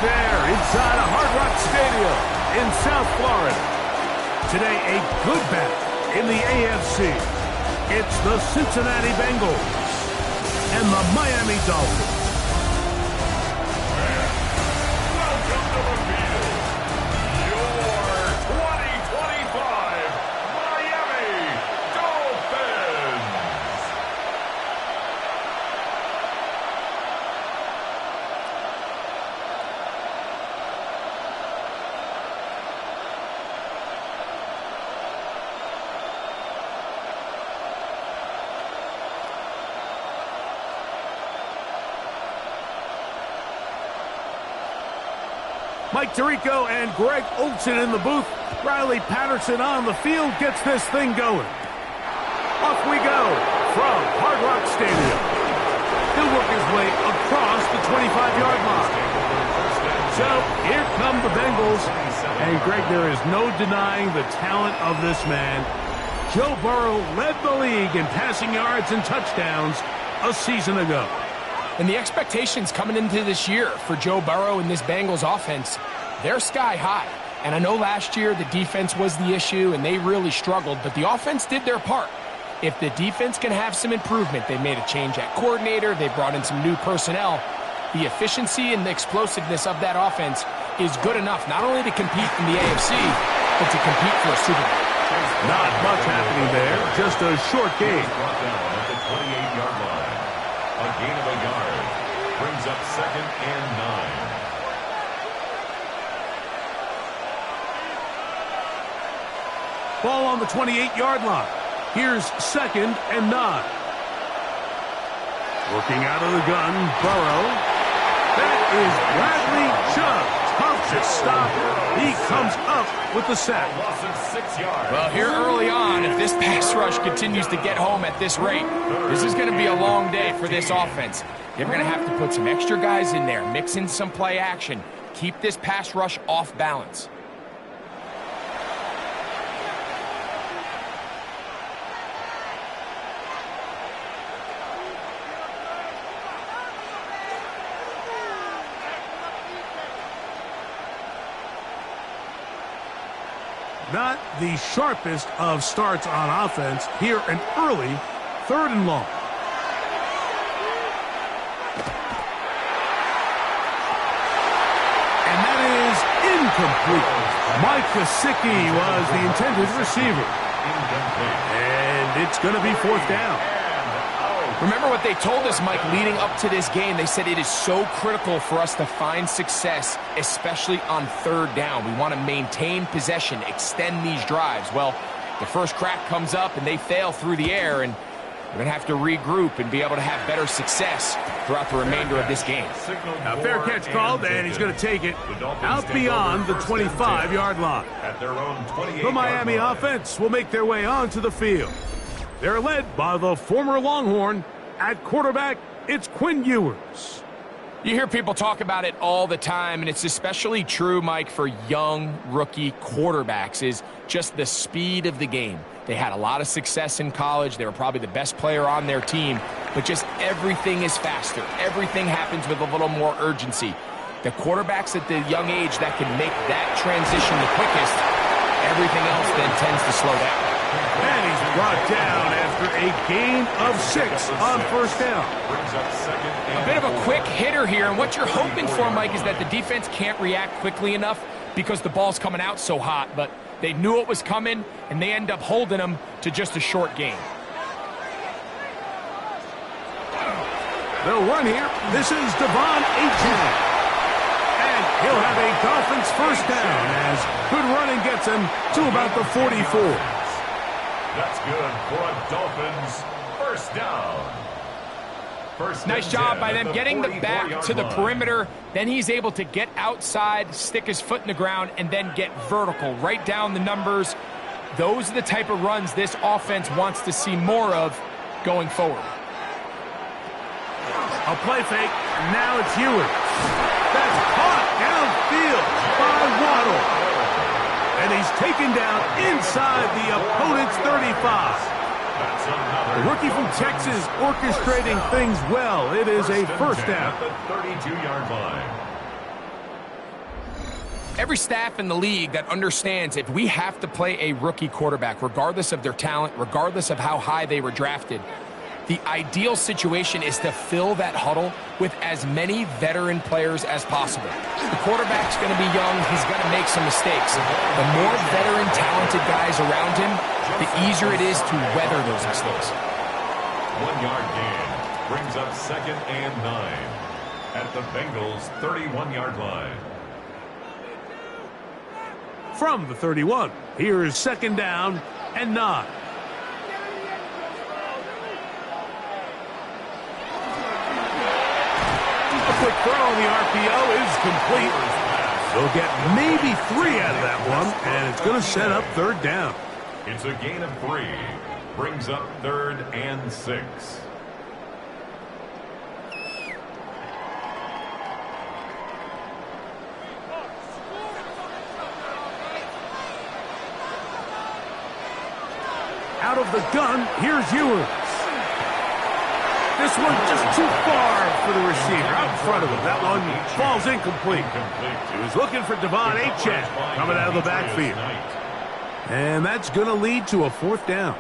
there inside a Hard Rock Stadium in South Florida. Today, a good battle in the AFC. It's the Cincinnati Bengals and the Miami Dolphins. Welcome to the field, your 2025 Miami Dolphins. Mike Tirico and Greg Olsen in the booth. Riley Patterson on the field gets this thing going. Off we go from Hard Rock Stadium. He'll work his way across the 25-yard line. So here come the Bengals. And Greg, there is no denying the talent of this man. Joe Burrow led the league in passing yards and touchdowns a season ago. And the expectations coming into this year for Joe Burrow and this Bengals offense, they're sky high. And I know last year the defense was the issue and they really struggled, but the offense did their part. If the defense can have some improvement, they made a change at coordinator, they brought in some new personnel, the efficiency and the explosiveness of that offense is good enough not only to compete in the AFC, but to compete for a Super Bowl. Not much happening there, just a short game. Brought down at the 28-yard line. A gain of a yard brings up 2nd and 9. Ball on the 28-yard line. Here's 2nd and 9. Working out of the gun, Burrow. That is Bradley Chubb. Tough to stop. He comes up with the sack. Loss of 6 yards. Well, here early on, if this pass rush continues to get home at this rate, this is going to be a long day for this offense. They're going to have to put some extra guys in there, mix in some play action, keep this pass rush off balance. Not the sharpest of starts on offense. Here an early 3rd and long. And that is incomplete. Mike Gesicki was the intended receiver. And it's going to be 4th down. Remember what they told us, Mike, leading up to this game. They said it is so critical for us to find success, especially on 3rd down. We want to maintain possession, extend these drives. Well, the first crack comes up and they fail through the air, and we're going to have to regroup and be able to have better success throughout the remainder of this game. A fair catch called, and he's going to take it out beyond the 25-yard line. The Miami offense will make their way onto the field. They're led by the former Longhorn. At quarterback, it's Quinn Ewers. You hear people talk about it all the time, and it's especially true, Mike, for young rookie quarterbacks, is just the speed of the game. They had a lot of success in college. They were probably the best player on their team, but just everything is faster. Everything happens with a little more urgency. The quarterbacks at the young age that can make that transition the quickest, everything else then tends to slow down. And he's brought down after a gain of 6 on 1st down. A bit of a quick hitter here, and what you're hoping for, Mike, is that the defense can't react quickly enough because the ball's coming out so hot, but they knew it was coming, and they end up holding them to just a short gain. They'll run here. This is Devon Achane. And he'll have a Dolphins 1st down as good running gets him to about the 44. That's good for a Dolphins 1st down. Nice job by them getting the back to the perimeter. Then he's able to get outside, stick his foot in the ground, and then get vertical, right down the numbers. Those are the type of runs this offense wants to see more of going forward. A play fake. Now it's Ewers. That's caught downfield by Waddle. And he's taken down inside the opponent's 35. The rookie from Texas orchestrating things well. It is a 1st down. At the 32-yard line. Every staff in the league that understands if we have to play a rookie quarterback, regardless of their talent, regardless of how high they were drafted, the ideal situation is to fill that huddle with as many veteran players as possible. The quarterback's going to be young. He's going to make some mistakes. The more veteran, talented guys around him, the easier it is to weather those mistakes. 1 yard gain brings up 2nd and 9 at the Bengals' 31-yard line. From the 31, here is 2nd down and 9. Quick throw on the RPO is complete. They'll get maybe 3 out of that one, and it's going to set up 3rd down. It's a gain of 3. Brings up 3rd and 6. Out of the gun, here's Ewers. This one just too far for the receiver out in front of him. That one falls incomplete. He was looking for Devon Achane coming out of the backfield. And that's going to lead to a 4th down.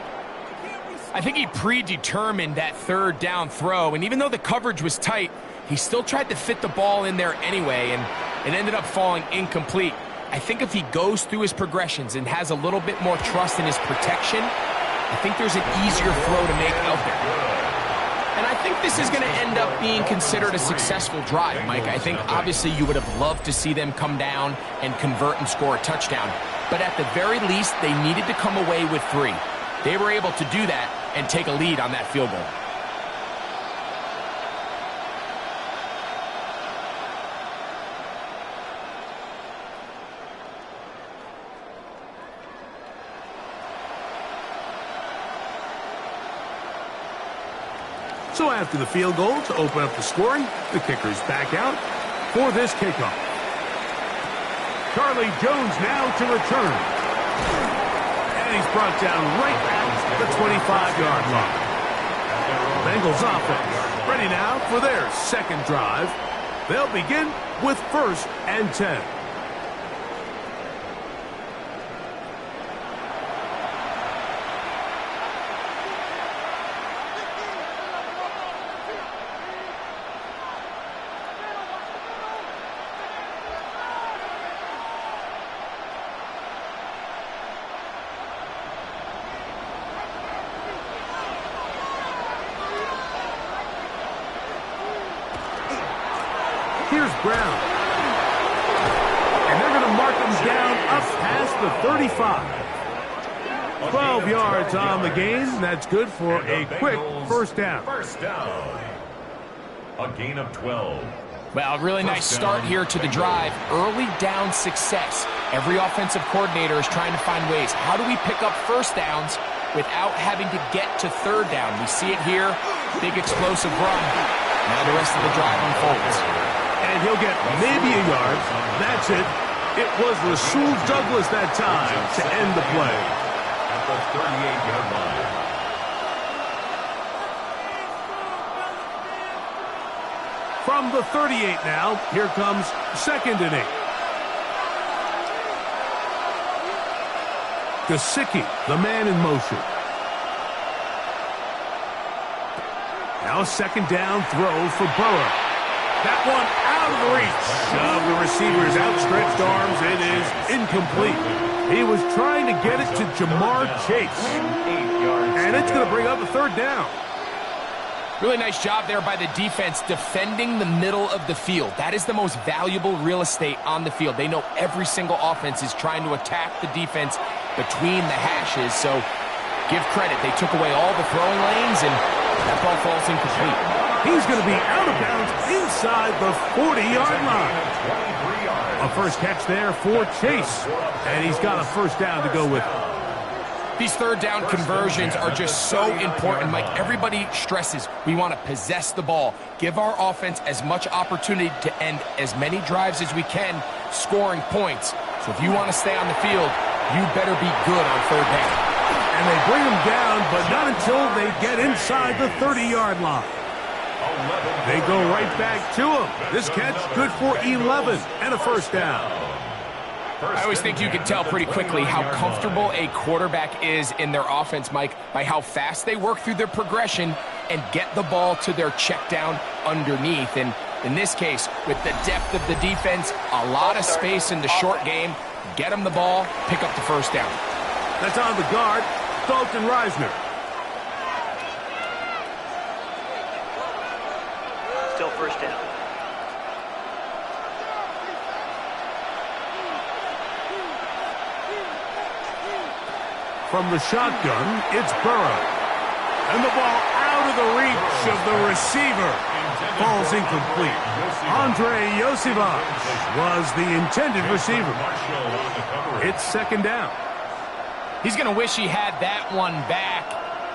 I think he predetermined that 3rd down throw, and even though the coverage was tight, he still tried to fit the ball in there anyway, and it ended up falling incomplete. I think if he goes through his progressions and has a little bit more trust in his protection, I think there's an easier throw to make out there. And I think this is going to end up being considered a successful drive, Mike. I think obviously you would have loved to see them come down and convert and score a touchdown. But at the very least, they needed to come away with 3. They were able to do that and take a lead on that field goal. So after the field goal to open up the scoring, the kicker's back out for this kickoff. Charlie Jones now to return. And he's brought down right at the 25-yard line. Bengals offense ready now for their 2nd drive. They'll begin with 1st and 10. Here's Brown. And they're going to mark him down up past the 35. 12 yards on the game. That's good for a quick 1st down. 1st down. A gain of 12. Well, really nice start here to the drive. Early down success. Every offensive coordinator is trying to find ways. How do we pick up 1st downs without having to get to 3rd down? We see it here. Big explosive run. Now the rest of the drive unfolds. And he'll get maybe a yard. That's it. It was Rasul Douglas that time to end the play. At the 38-yard line. From the 38 now, here comes 2nd and 8. Gesicki, the man in motion. Now 2nd down throw for Burrow. That one out of the reach of the receiver's outstretched arms. It is incomplete. He was trying to get it to Jamar Chase. And it's going to bring up a 3rd down. Really nice job there by the defense defending the middle of the field. That is the most valuable real estate on the field. They know every single offense is trying to attack the defense between the hashes. So give credit. They took away all the throwing lanes, and that ball falls incomplete. He's going to be out of bounds inside the 40-yard line. A 1st catch there for Chase. And he's got a 1st down to go with it. These 3rd down conversions are just so important, Mike. Everybody stresses we want to possess the ball, give our offense as much opportunity to end as many drives as we can, scoring points. So if you want to stay on the field, you better be good on 3rd down. And they bring him down, but not until they get inside the 30-yard line. They go right back to him. This catch good for 11 and a 1st down. I always think you can tell pretty quickly how comfortable a quarterback is in their offense, Mike, by how fast they work through their progression and get the ball to their check down underneath. And in this case, with the depth of the defense, a lot of space in the short game, get them the ball, pick up the first down. That's on the guard, Dalton Reisner. Still first down. From the shotgun, it's Burrow. And the ball out of the reach of the receiver. Falls incomplete. Andre Yosivach was the intended receiver. It's second down. He's going to wish he had that one back.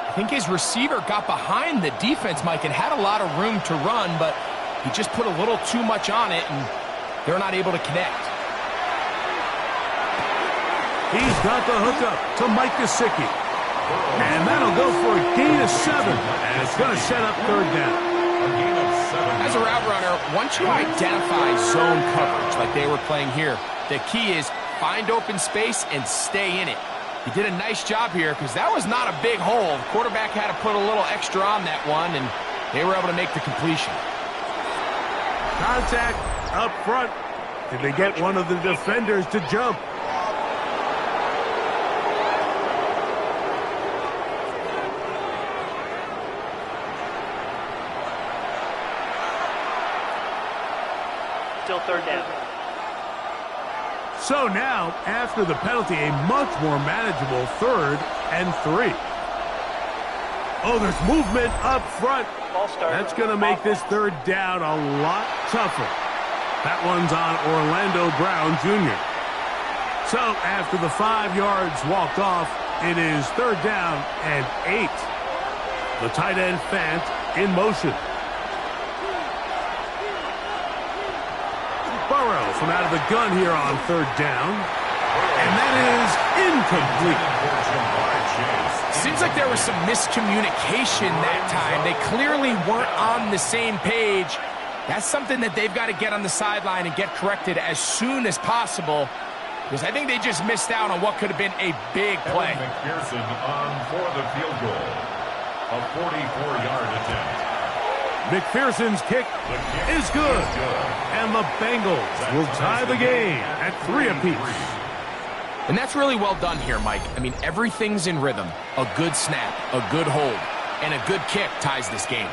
I think his receiver got behind the defense, Mike, and had a lot of room to run, but he just put a little too much on it, and they're not able to connect. He's got the hookup to Mike Gesicki. And that'll go for a gain of 7. And it's going to set up third down. As a route runner, once you identify zone coverage like they were playing here, the key is find open space and stay in it. He did a nice job here because that was not a big hole. The quarterback had to put a little extra on that one, and they were able to make the completion. Contact up front. Did they get one of the defenders to jump? Still third down. So now, after the penalty, a much more manageable 3rd and 3. Oh, there's movement up front. That's going to make this third down a lot tougher. That one's on Orlando Brown Jr. So after the 5 yards walked off, it is third down and 8. The tight end Fant in motion. Burrow from out of the gun here on third down. And that is incomplete. Seems like there was some miscommunication that time. They clearly weren't on the same page. That's something that they've got to get on the sideline and get corrected as soon as possible, because I think they just missed out on what could have been a big play. McPherson on for the field goal. A 44-yard attempt. McPherson's kick is good. And the Bengals will tie the game at 3 apiece. And that's really well done here, Mike. I mean, everything's in rhythm. A good snap, a good hold, and a good kick ties this game.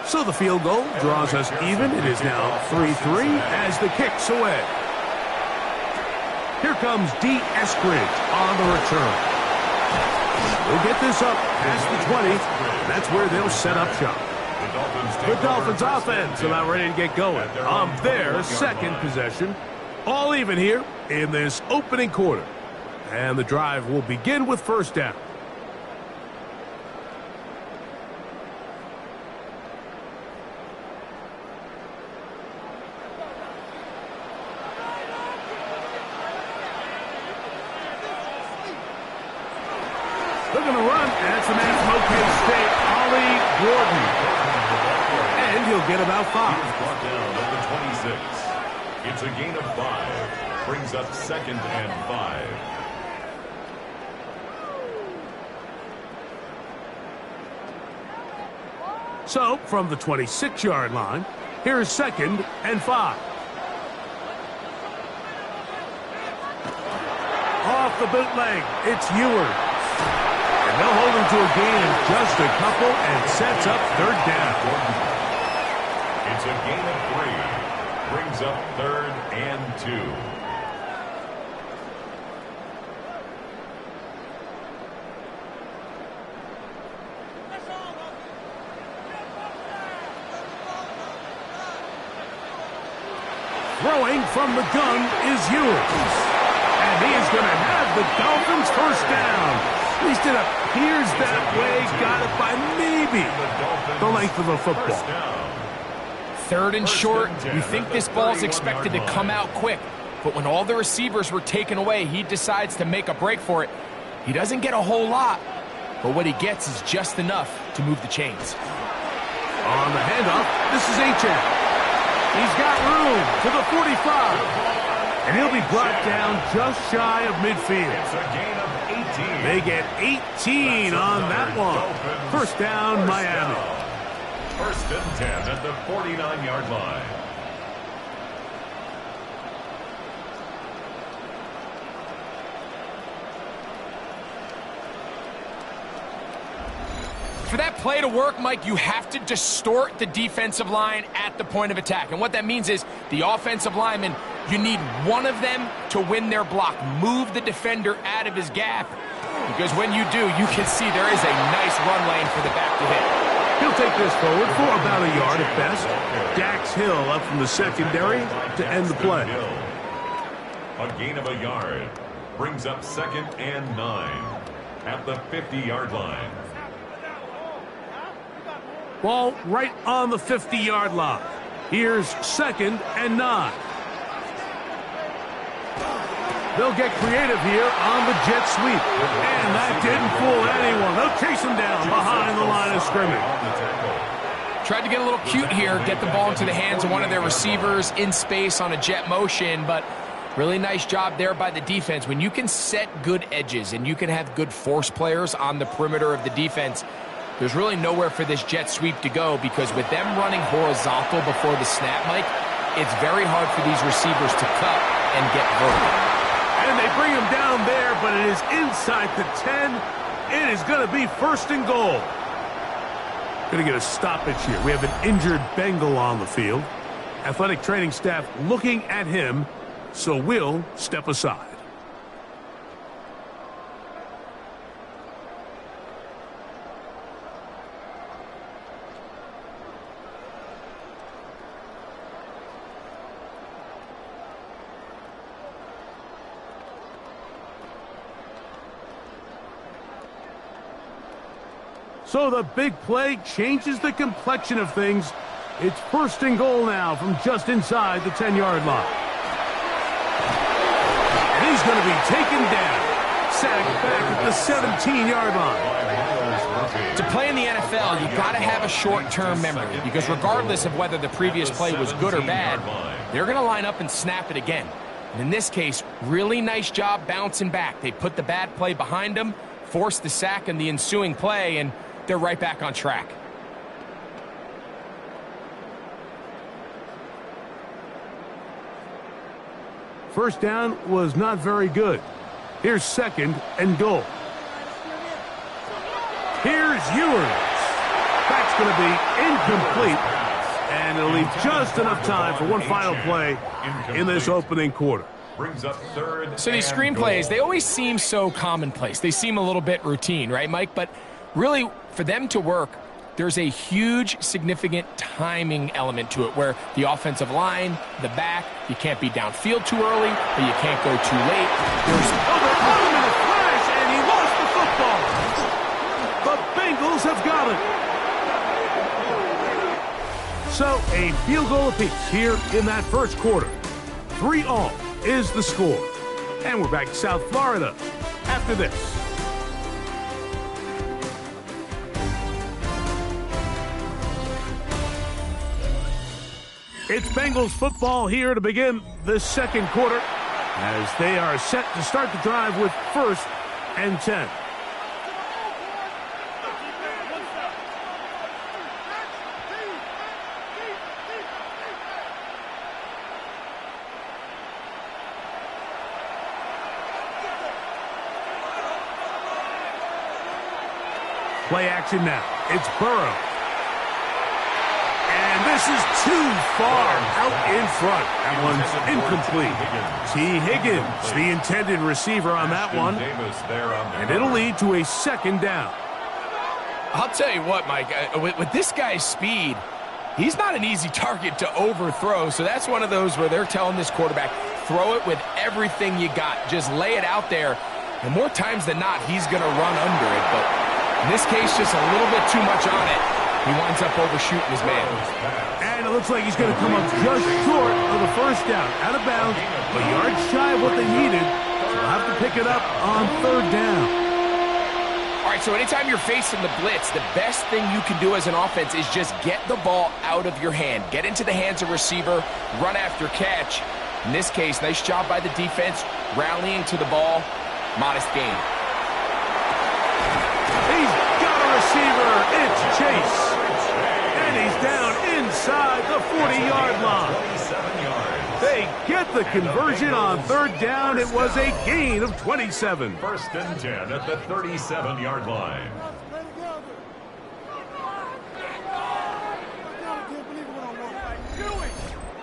So the field goal draws us even. It is now 3-3 as the kick's away. Here comes D. Eskridge on the return. We'll get this up past the 20. That's where they'll set up shop. The Dolphins offense about ready to get going on their second possession. All even here in this opening quarter. And the drive will begin with first down. They're going to run. That's the man from OK State, Ollie Gordon. And he'll get about 5. He's brought down at the 26. It's a gain of 5. Brings up 2nd and 5. So, from the 26-yard line, here's 2nd and 5. Off the bootleg, it's Ewers. And they'll hold him to a gain of just a couple and sets up third down. It's a gain of 3. Brings up 3rd and 2. Throwing from the gun is Ewers. And he is going to have the Dolphins first down. At least it appears that way. Got it by maybe the length of a football. 3rd and short. You think this ball's expected to come out quick, but when all the receivers were taken away, he decides to make a break for it. He doesn't get a whole lot, but what he gets is just enough to move the chains. On the handoff, this is H.M. He's got room to the 45, and he'll be brought down just shy of midfield. It's a gain of 18. They get 18 on that one. First down, Miami. 1st and 10 at the 49-yard line. For that play to work, Mike, you have to distort the defensive line at the point of attack. And what that means is the offensive lineman, you need one of them to win their block. Move the defender out of his gap. Because when you do, you can see there is a nice run lane for the back to hit. He'll take this forward for about a yard at best. Dax Hill up from the secondary to end the play. A gain of a yard brings up 2nd and 9 at the 50-yard line. Ball right on the 50-yard line. Here's 2nd and 9. They'll get creative here on the jet sweep. And that didn't fool anyone. They'll chase him down behind the line of scrimmage. Tried to get a little cute here, get the ball into the hands of one of their receivers in space on a jet motion, but really nice job there by the defense. When you can set good edges and you can have good force players on the perimeter of the defense, there's really nowhere for this jet sweep to go, because with them running horizontal before the snap, Mike, it's very hard for these receivers to cut and get vertical. And they bring him down there, but it is inside the 10. It is going to be 1st and goal. Going to get a stoppage here. We have an injured Bengal on the field. Athletic training staff looking at him, so we'll step aside. So the big play changes the complexion of things. It's 1st and goal now from just inside the 10-yard line. And he's going to be taken down. Sacked back at the 17-yard line. To play in the NFL, you got to have a short-term memory, because regardless of whether the previous play was good or bad, they're going to line up and snap it again. And in this case, really nice job bouncing back. They put the bad play behind them, forced the sack in the ensuing play, and they're right back on track. First down was not very good. Here's 2nd and goal. Here's Ewers. That's going to be incomplete. And it'll leave just enough time for one final play in this opening quarter. Brings up 3rd. So these screenplays, they always seem so commonplace. They seem a little bit routine, right, Mike? But really, for them to work, there's a huge, significant timing element to it, where the offensive line, the back, you can't be downfield too early, but you can't go too late. There's they're caught him in a flash, and he lost the football. The Bengals have got it. So a field goal apiece here in that first quarter. 3-all is the score. And we're back to South Florida after this. It's Bengals football here to begin the second quarter, as they are set to start the drive with 1st and 10. Play action now. It's Burrow. And this is too far out in front. That one's incomplete. T. Higgins, the intended receiver on that one. And it'll lead to a 2nd down. I'll tell you what, Mike, with this guy's speed, he's not an easy target to overthrow. So that's one of those where they're telling this quarterback, throw it with everything you got. Just lay it out there. And more times than not, he's going to run under it. But in this case, just a little bit too much on it. He winds up overshooting his man. And it looks like he's going to come up just short of the first down. Out of bounds, a yard shy of what they needed. So they'll have to pick it up on third down. All right, so anytime you're facing the blitz, the best thing you can do as an offense is just get the ball out of your hand. Get into the hands of receiver, run after catch. In this case, nice job by the defense, rallying to the ball. Modest gain. He's got a receiver. It's Chase. And he's down inside the 40-yard line. They get the conversion on third down. It was a gain of 27. First and 10 at the 37-yard line.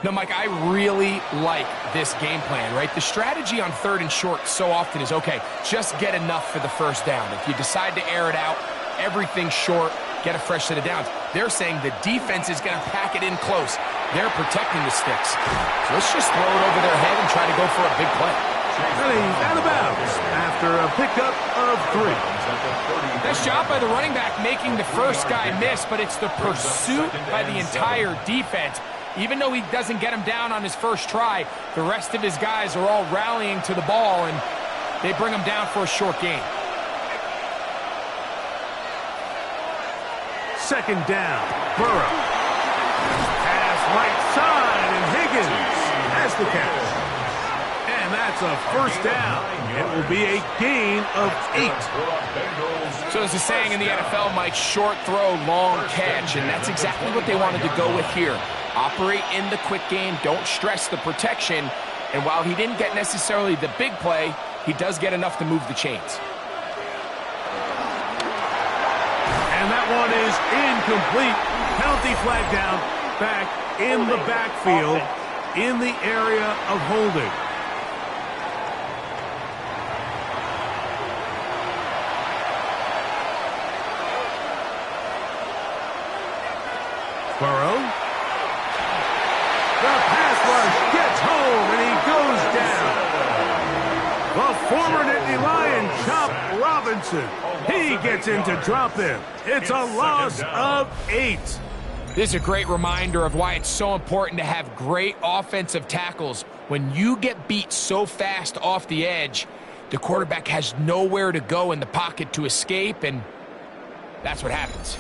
No, Mike, I really like this game plan, right? The strategy on third and short so often is, okay, just get enough for the first down. If you decide to air it out, everything's short, get a fresh set of downs. They're saying the defense is going to pack it in close. They're protecting the sticks. So let's just throw it over their head and try to go for a big play. And he's out of bounds after a pickup of 3. Nice job by the running back making the first guy miss, but it's the pursuit by the entire defense. Even though he doesn't get him down on his first try, the rest of his guys are all rallying to the ball, and they bring him down for a short gain. Second down, Burrow. Pass right side, and Higgins has the catch. And that's a first down. It will be a gain of 8. So there's a saying in the NFL, Mike, short throw, long catch, and that's exactly what they wanted to go with here. Operate in the quick game, don't stress the protection, and while he didn't get necessarily the big play, he does get enough to move the chains. And that one is incomplete. Penalty flag down, back in the backfield, in the area of holding. Burrow. The pass rush gets home, and he goes down. The former Nittany Lion, Chop Robinson. He gets into drop in. It's a loss of 8. This is a great reminder of why it's so important to have great offensive tackles. When you get beat so fast off the edge, the quarterback has nowhere to go in the pocket to escape, and that's what happens.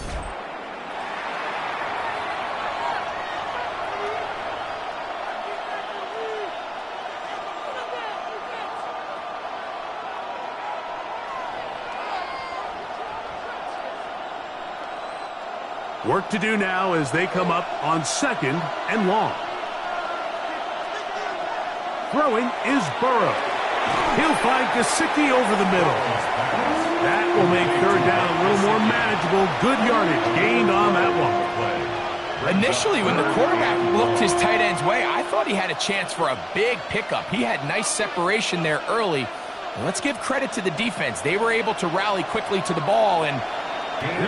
Work to do now as they come up on second and long. Throwing is Burrow. He'll find Gesicki over the middle. That will make third down a little more manageable. Good yardage gained on that one. Initially, when the quarterback looked his tight end's way, I thought he had a chance for a big pickup. He had nice separation there early. And let's give credit to the defense. They were able to rally quickly to the ball, and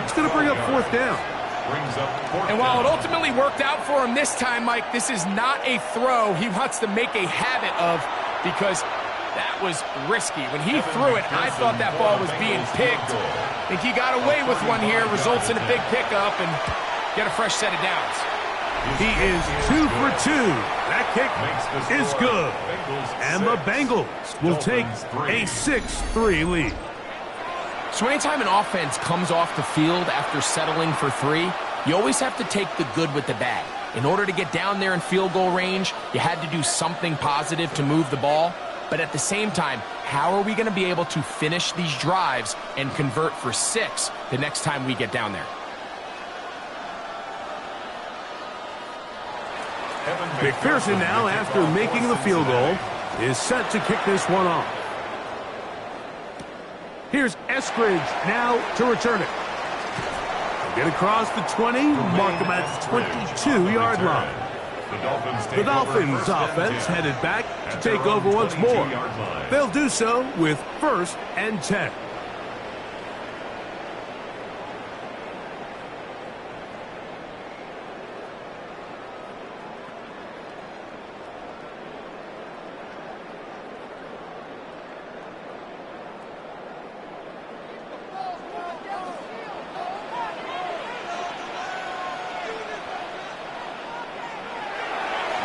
it's going to bring up fourth down. And while it ultimately worked out for him this time, Mike, this is not a throw he wants to make a habit of, because that was risky. When he threw it, I thought that ball was being picked. I think he got away with one here, results in a big pickup, and get a fresh set of downs. He is 2 for 2. That kick is good. And the Bengals will take a 6-3 lead. So anytime an offense comes off the field after settling for 3, you always have to take the good with the bad. In order to get down there in field goal range, you had to do something positive to move the ball. But at the same time, how are we going to be able to finish these drives and convert for 6 the next time we get down there? McPherson now, after making the field goal, is set to kick this one off. Here's Eskridge now to return it. Get across the 20, mark him at the 22-yard line. The Dolphins offense headed back to take over once more. They'll do so with 1st and 10.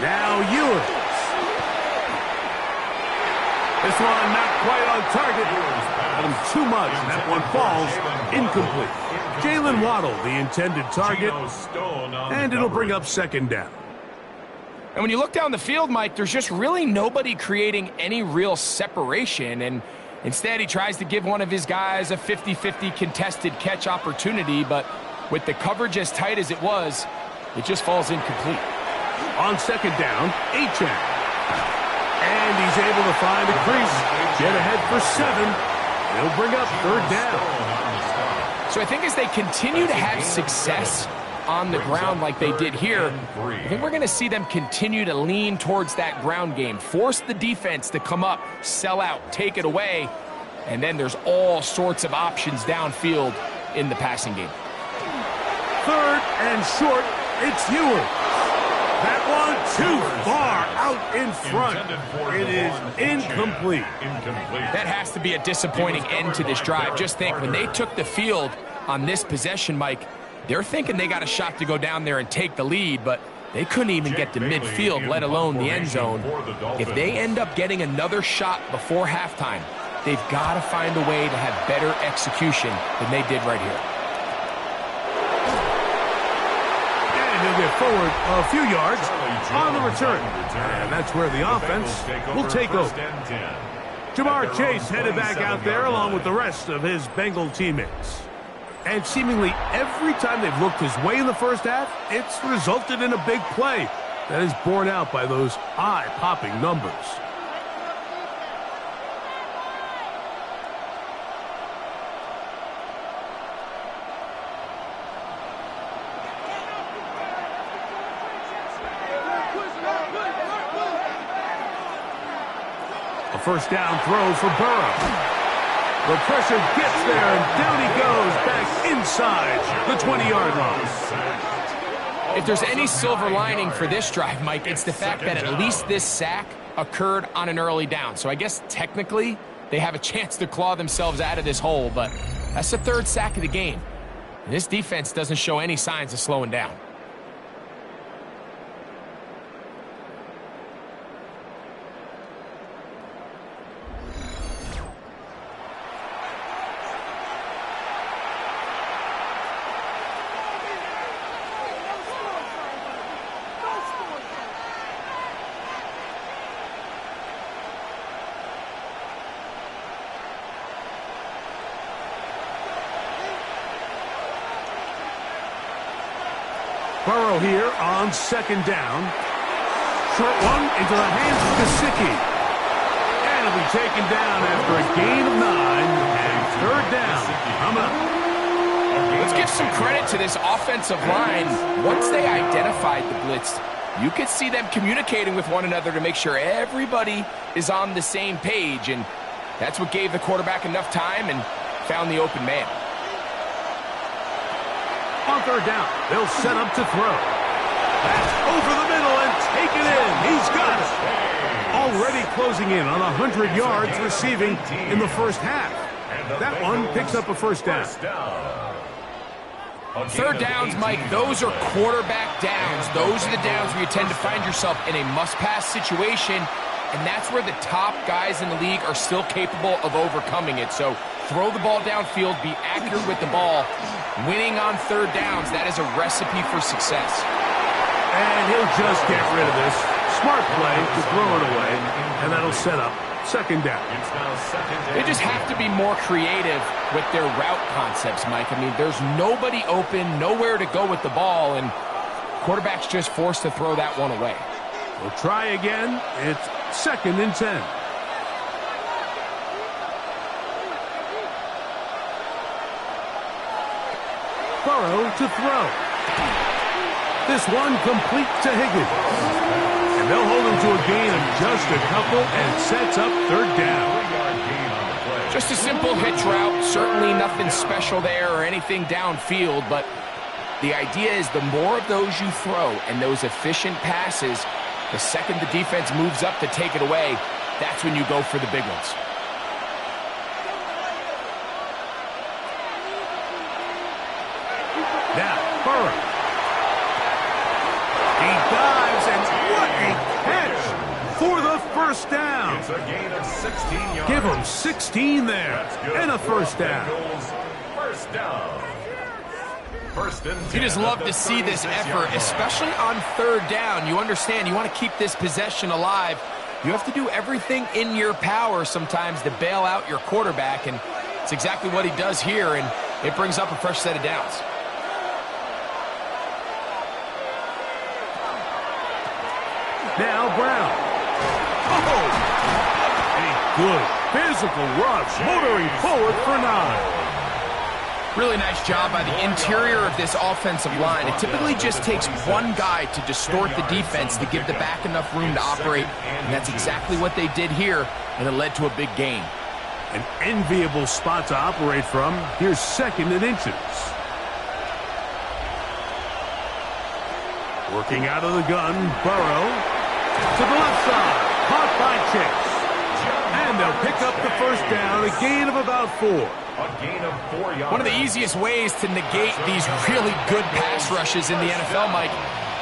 Now Ewers. This one not quite on target. Too much, and that one falls incomplete. Jalen Waddle, the intended target, and it'll bring up second down. And when you look down the field, Mike, there's just really nobody creating any real separation, and instead he tries to give one of his guys a 50-50 contested catch opportunity, but with the coverage as tight as it was, it just falls incomplete. On second down, Achane. And he's able to find a crease, get ahead for 7. They'll bring up third down. So I think as they continue to have success on the ground like they did here, I think we're going to see them continue to lean towards that ground game, force the defense to come up, sell out, take it away, and then there's all sorts of options downfield in the passing game. Third and short, it's Ewers. That one too far out in front. It is incomplete. That has to be a disappointing end to this drive. Just think, when they took the field on this possession, Mike, they're thinking they got a shot to go down there and take the lead, but they couldn't even get to midfield, let alone the end zone. If they end up getting another shot before halftime, they've got to find a way to have better execution than they did right here. He'll get forward a few yards on the return. And that's where the offense will take over. Jamar Chase headed back out there along with the rest of his Bengal teammates. And seemingly every time they've looked his way in the first half, it's resulted in a big play that is borne out by those eye-popping numbers. A first down throw for Burrow. The pressure gets there, and down he goes back inside the 20-yard line. If there's any silver lining for this drive, Mike, it's the fact that at least this sack occurred on an early down. So I guess technically they have a chance to claw themselves out of this hole, but that's the third sack of the game. And this defense doesn't show any signs of slowing down. Burrow here on second down. Short one into the hands of Gesicki. And it'll be taken down after a gain of 9. And third down coming up. Let's give some credit to this offensive line. Once they identified the blitz, you could see them communicating with one another to make sure everybody is on the same page. And that's what gave the quarterback enough time and found the open man. On third down, they'll set up to throw. That's over the middle and take it in. He's got it. Already closing in on 100 yards receiving in the first half. That one picks up a first down. Third downs, Mike, those are quarterback downs. Those are the downs where you tend to find yourself in a must-pass situation, and that's where the top guys in the league are still capable of overcoming it. So throw the ball downfield, be accurate with the ball. Winning on third downs, that is a recipe for success. And he'll just get rid of this. Smart play to throw it away, and that'll set up second down. They just have to be more creative with their route concepts, Mike. I mean, there's nobody open, nowhere to go with the ball, and quarterback's just forced to throw that one away. We'll try again. It's second and 10. Burrow to throw. This one complete to Higgins. And they'll hold him to a gain of just a couple and sets up third down. Just a simple hitch route. Certainly nothing special there or anything downfield, but the idea is the more of those you throw and those efficient passes, the second the defense moves up to take it away, that's when you go for the big ones. Now, Burrow. He dives, and what a first down. It's a gain of 16 yards. Give them 16 there. And a first down. Bengals, first down. First and 10. You just love to see this effort, especially on third down. You understand, you want to keep this possession alive. You have to do everything in your power sometimes to bail out your quarterback, and it's exactly what he does here, and it brings up a fresh set of downs. Now Brown. Oh! A good physical rush, motoring forward for 9. Really nice job by the interior of this offensive line. It typically just takes one guy to distort the defense to give the back enough room to operate, and that's exactly what they did here, and it led to a big gain. An enviable spot to operate from. Here's 2nd and inches. Working out of the gun, Burrow. To the left side, caught by Chase. And they'll pick up the first down, a gain of about 4. A gain of 4 yards. One of the easiest ways to negate these really good pass rushes in the NFL, Mike,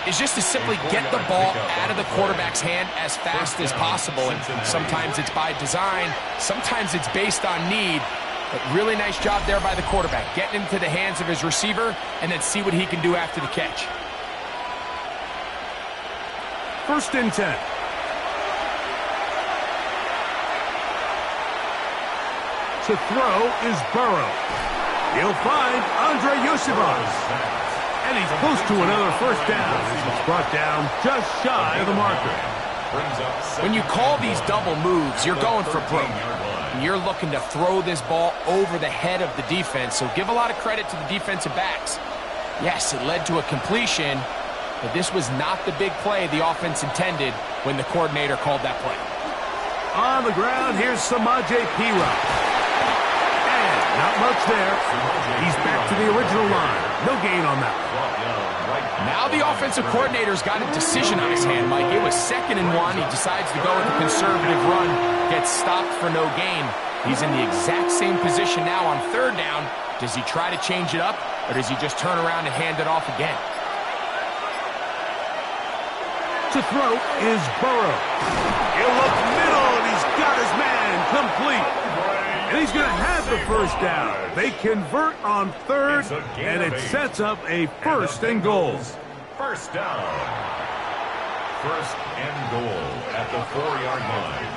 is just to simply get the ball out of the quarterback's hand as fast as possible. And sometimes it's by design, sometimes it's based on need. But really nice job there by the quarterback, getting into the hands of his receiver and then see what he can do after the catch. First and 10. To throw is Burrow. He'll find Andre Yosibas. And he's close to another first down. He's brought down just shy of the marker. When you call these double moves, you're going for broke. And you're looking to throw this ball over the head of the defense. So give a lot of credit to the defensive backs. Yes, it led to a completion, but this was not the big play the offense intended when the coordinator called that play. On the ground, here's Samaje Perine. Not much there. He's back to the original line. No gain on that. Now the offensive coordinator's got a decision on his hand, Mike. It was 2nd and 1. He decides to go with a conservative run. Gets stopped for no gain. He's in the exact same position now on 3rd down. Does he try to change it up, or does he just turn around and hand it off again? To throw is Burrow. He'll look middle, and he's got his man complete. And he's going to have the first down. They convert on 3rd, and it sets up a 1st and goal. First down. 1st and goal at the 4-yard line.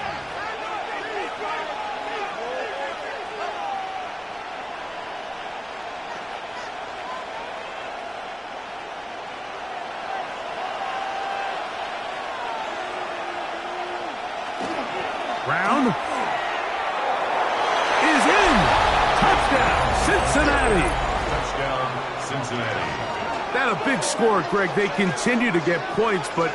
Brown is in. Touchdown, Cincinnati. Touchdown, Cincinnati. That a big score, Greg. They continue to get points, but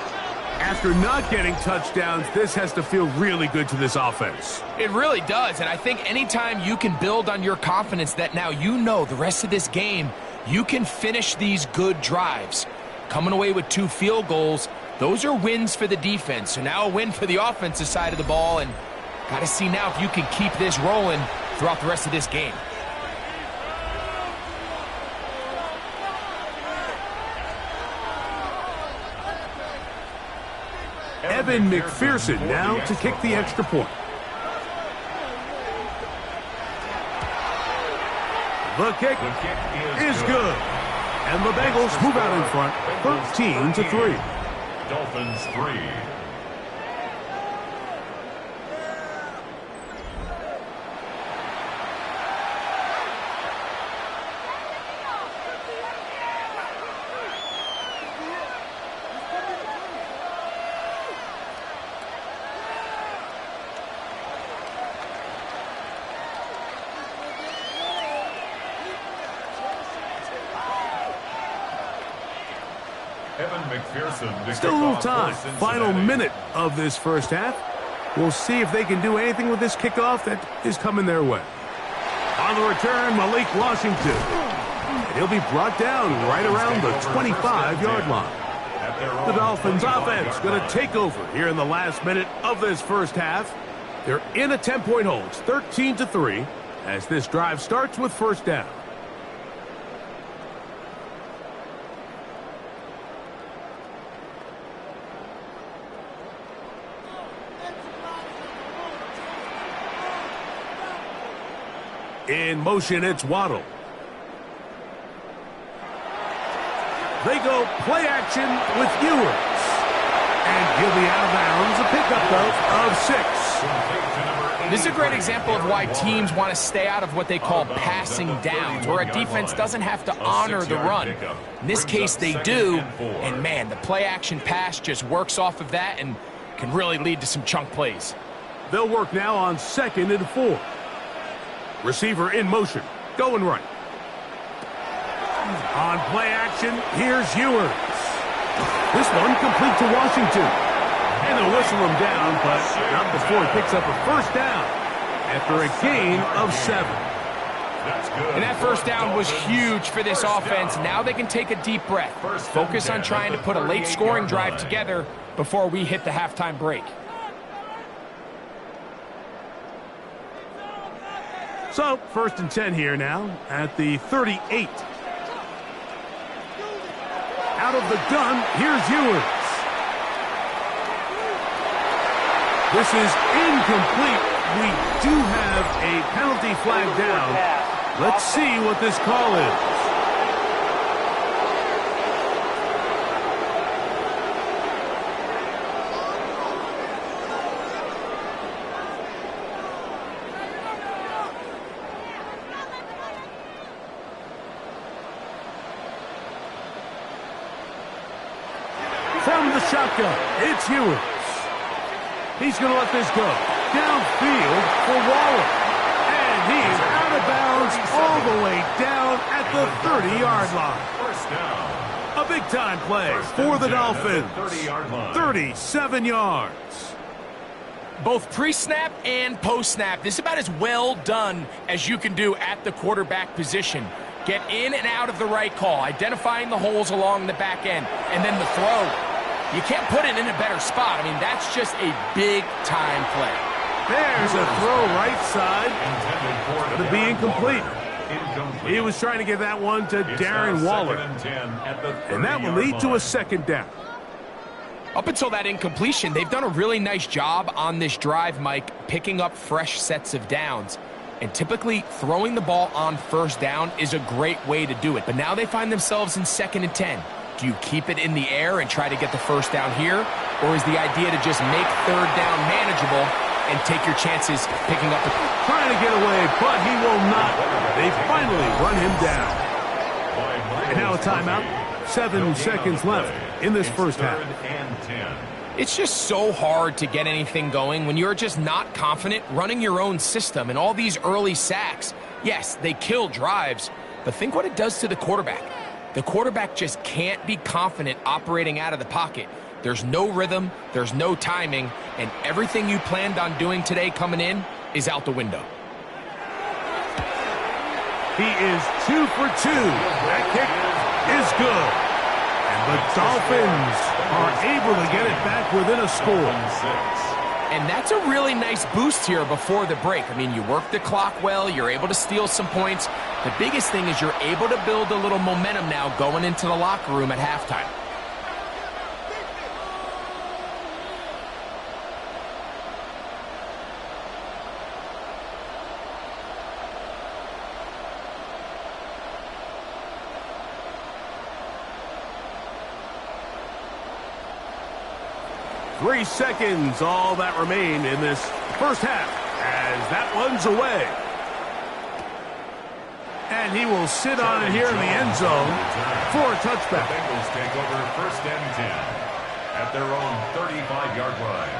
after not getting touchdowns, this has to feel really good to this offense. It really does, and I think anytime you can build on your confidence that now you know the rest of this game, you can finish these good drives. Coming away with 2 field goals, those are wins for the defense. So now a win for the offensive side of the ball, and got to see now if you can keep this rolling throughout the rest of this game. Evan McPherson now to kick the extra point. The kick is good. And the Bengals move out in front, 13-3. Dolphins 3. Evan McPherson. Still a little time. Final minute of this first half. We'll see if they can do anything with this kickoff that is coming their way. On the return, Malik Washington. And he'll be brought down right around the 25-yard line. The Dolphins offense going to take over here in the last minute of this first half. They're in a 10-point hold, 13-3, as this drive starts with first down. In motion, it's Waddle. They go play action with Ewers. And he'll be out of bounds. A pickup, though, of 6. This is a great example of why teams want to stay out of what they call passing downs, where a defense doesn't have to honor the run. In this case, they do. And, man, the play-action pass just works off of that and can really lead to some chunk plays. They'll work now on 2nd and 4. Receiver in motion. Going right. On play action, here's Ewers. This one complete to Washington. And they'll whistle him down, but not before he picks up a first down after a gain of 7. And that first down was huge for this offense. Now they can take a deep breath. Focus on trying to put a late scoring drive together before we hit the halftime break. So, 1st and 10 here now at the 38. Out of the gun, here's Ewers. This is incomplete. We do have a penalty flag down. Let's see what this call is. From the shotgun, it's Ewers. He's going to let this go. Downfield for Waller. And he's out of bounds all the way down at the 30-yard line. First down. A big-time play for the Dolphins. 30-yard line. 37 yards. Both pre-snap and post-snap, this is about as well done as you can do at the quarterback position. Get in and out of the right call, identifying the holes along the back end, and then the throw. You can't put it in a better spot. I mean, that's just a big-time play. There's a throw right side. To be incomplete. He was trying to get that one to Darren Waller. And that will lead to a 2nd down. Up until that incompletion, they've done a really nice job on this drive, Mike, picking up fresh sets of downs. And typically, throwing the ball on 1st down is a great way to do it. But now they find themselves in 2nd and 10. Do you keep it in the air and try to get the 1st down here? Or is the idea to just make 3rd down manageable and take your chances picking up the... Trying to get away, but he will not. They finally run him down. And now a timeout. 7 seconds left in this first half. It's just so hard to get anything going when you're just not confident running your own system. And all these early sacks, yes, they kill drives, but think what it does to the quarterback. The quarterback just can't be confident operating out of the pocket. There's no rhythm, there's no timing, and everything you planned on doing today coming in is out the window. He is 2 for 2. That kick is good. And the Dolphins are able to get it back within a score. And that's a really nice boost here before the break. I mean, you work the clock well, you're able to steal some points. The biggest thing is you're able to build a little momentum now going into the locker room at halftime. Three seconds, all that remain in this first half as that one's away. And he will sit on it here in the end zone for a touchback. The Bengals take over 1st and 10 at their own 35-yard line.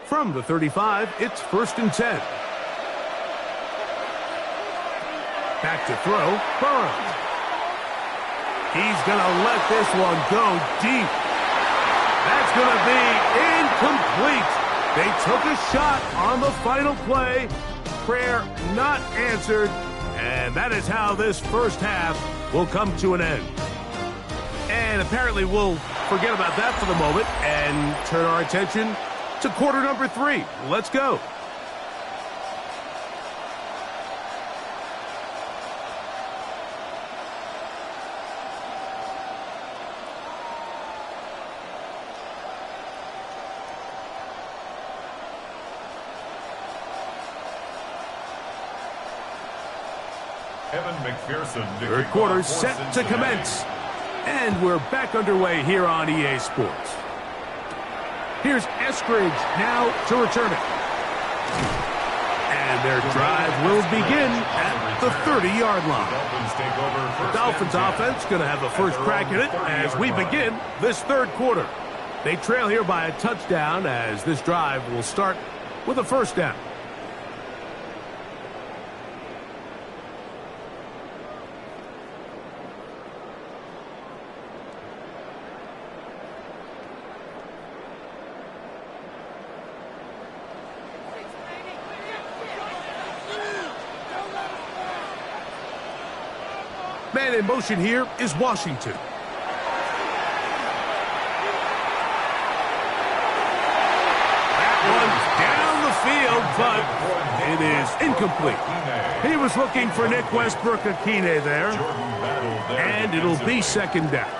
From the 35, it's 1st and 10. Back to throw, Burrow. He's going to let this one go deep. That's going to be incomplete. They took a shot on the final play. Prayer not answered. And that is how this first half will come to an end. And apparently we'll forget about that for the moment and turn our attention to quarter number 3. Let's go. Evan McPherson. Third quarter set to commence. And we're back underway here on EA Sports. Here's Eskridge now to return it. And their drive will begin at the 30-yard line. The Dolphins offense going to have the first crack at it as we begin this third quarter. They trail here by a touchdown as this drive will start with a first down. Man in motion here is Washington. That one's down the field, but it is incomplete. He was looking for Nick Westbrook-Akine there, and it'll be second down.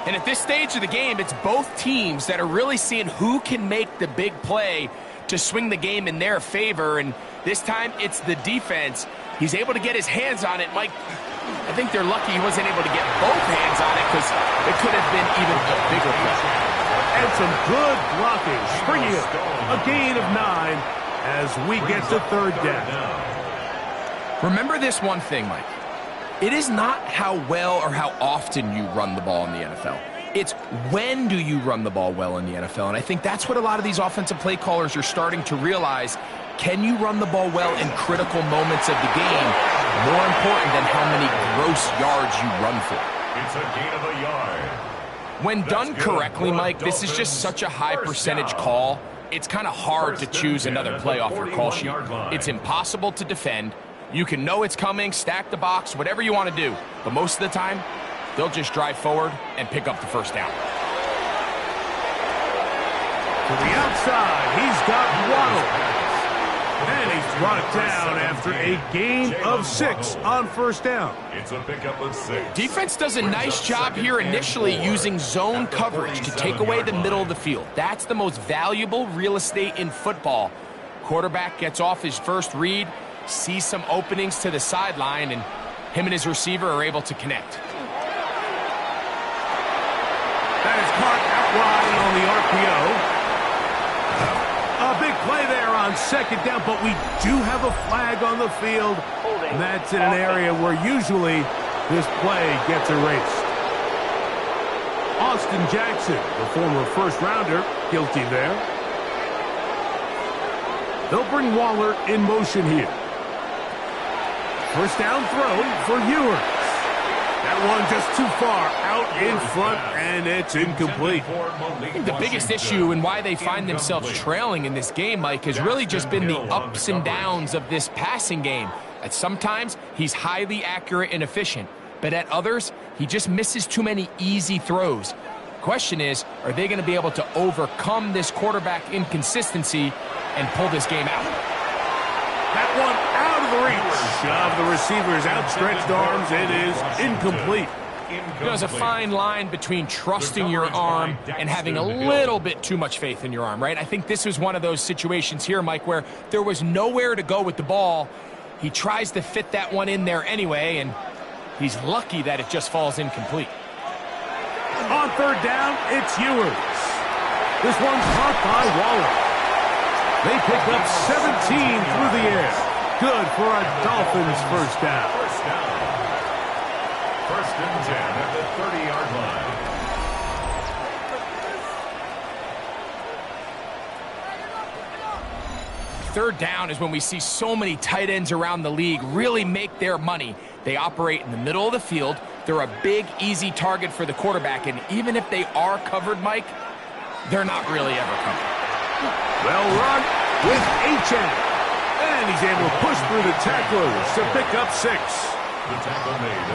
And at this stage of the game, it's both teams that are really seeing who can make the big play to swing the game in their favor, and this time it's the defense. He's able to get his hands on it. Mike, I think they're lucky he wasn't able to get both hands on it because it could have been even a bigger play. And some good blocking, springing it. A gain of 9 as we get to third down. Remember this one thing, Mike. It is not how well or how often you run the ball in the NFL. It's when do you run the ball well in the NFL. And I think that's what a lot of these offensive play callers are starting to realize. Can you run the ball well in critical moments of the game? More important than how many gross yards you run for. It's a gain of a yard. When done correctly, Mike, this is just such a high percentage call. It's kind of hard to choose another play off your call sheet. It's impossible to defend. You can know it's coming, stack the box, whatever you want to do. But most of the time, they'll just drive forward and pick up the first down. To the outside, he's got Waddle. And he's brought down after a gain of 6 on first down. It's a pickup of 6. Defense does a nice job here initially using zone coverage to take away the middle of the field. That's the most valuable real estate in football. Quarterback gets off his first read, sees some openings to the sideline, and him and his receiver are able to connect. That is caught out wide on the RPO. A big play there on second down, but we do have a flag on the field. And that's in an area where usually this play gets erased. Austin Jackson, the former first-rounder, guilty there. They'll bring Waller in motion here. First down throw for Ewers. That one just too far out in front, and it's incomplete. I think the biggest issue and why they find themselves trailing in this game, Mike, has really just been the ups and downs of this passing game. At sometimes, he's highly accurate and efficient, but at others, he just misses too many easy throws. Question is, are they going to be able to overcome this quarterback inconsistency and pull this game out? That one out of the reach of the receiver's outstretched arms. It is incomplete. There's a fine line between trusting your arm and having a little bit too much faith in your arm, right? I think this was one of those situations here, Mike, where there was nowhere to go with the ball. He tries to fit that one in there anyway, and he's lucky that it just falls incomplete. On third down, it's Ewers. This one's caught by Waller. They pick up 17 through the air. Good for a Dolphins first down. First and 10 at the 30-yard line. Third down is when we see so many tight ends around the league really make their money. They operate in the middle of the field. They're a big, easy target for the quarterback, and even if they are covered, Mike, they're not really ever covered. Well run with HN. And he's able to push through the tacklers to pick up 6.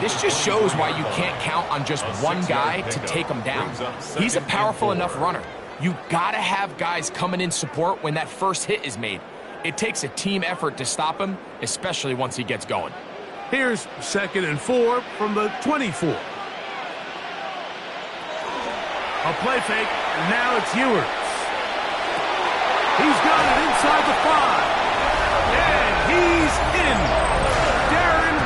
This just shows why you can't count on just one guy to take him down. He's a powerful enough runner. You gotta have guys coming in support when that first hit is made. It takes a team effort to stop him, especially once he gets going. Here's 2nd and 4 from the 24. A play fake, and now it's Ewers. He's got it inside the 5. And he's in. Darren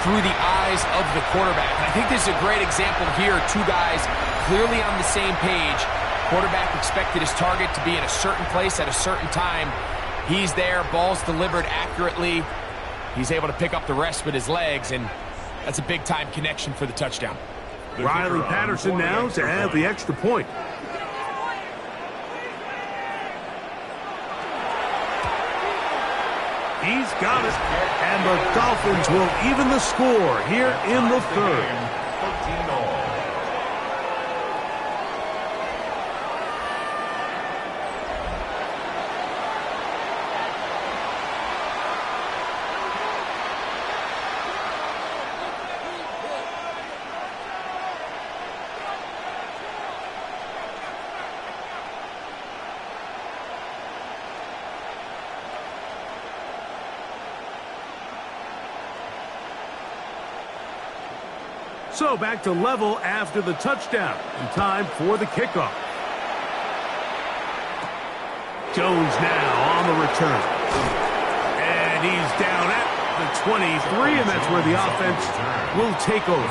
through the eyes of the quarterback. And I think this is a great example here. Two guys clearly on the same page. Quarterback expected his target to be in a certain place at a certain time. He's there, ball's delivered accurately. He's able to pick up the rest with his legs, and that's a big-time connection for the touchdown. Riley Patterson now to add the extra point. He's got it, and the Dolphins will even the score here in the third. 13-all. So back to level after the touchdown. In time for the kickoff. Jones now on the return. And he's down at the 23, and that's where the offense will take over.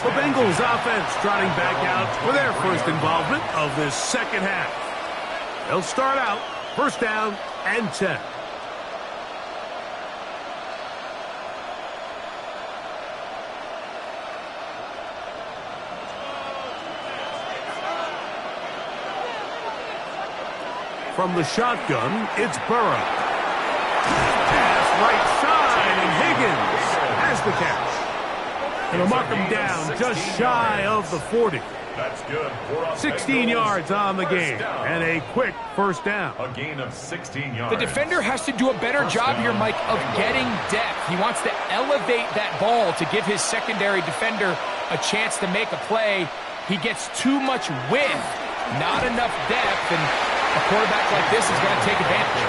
The Bengals offense trotting back out for their first involvement of this second half. They'll start out first down and 10. From the shotgun, it's Burrow. Pass right side, and Higgins has the catch. And they'll mark him down just shy of the 40. That's good. 16 yards on the game, and a quick first down. A gain of 16 yards. The defender has to do a better job here, Mike, of getting depth. He wants to elevate that ball to give his secondary defender a chance to make a play. He gets too much width, not enough depth, and a quarterback like this is going to take advantage.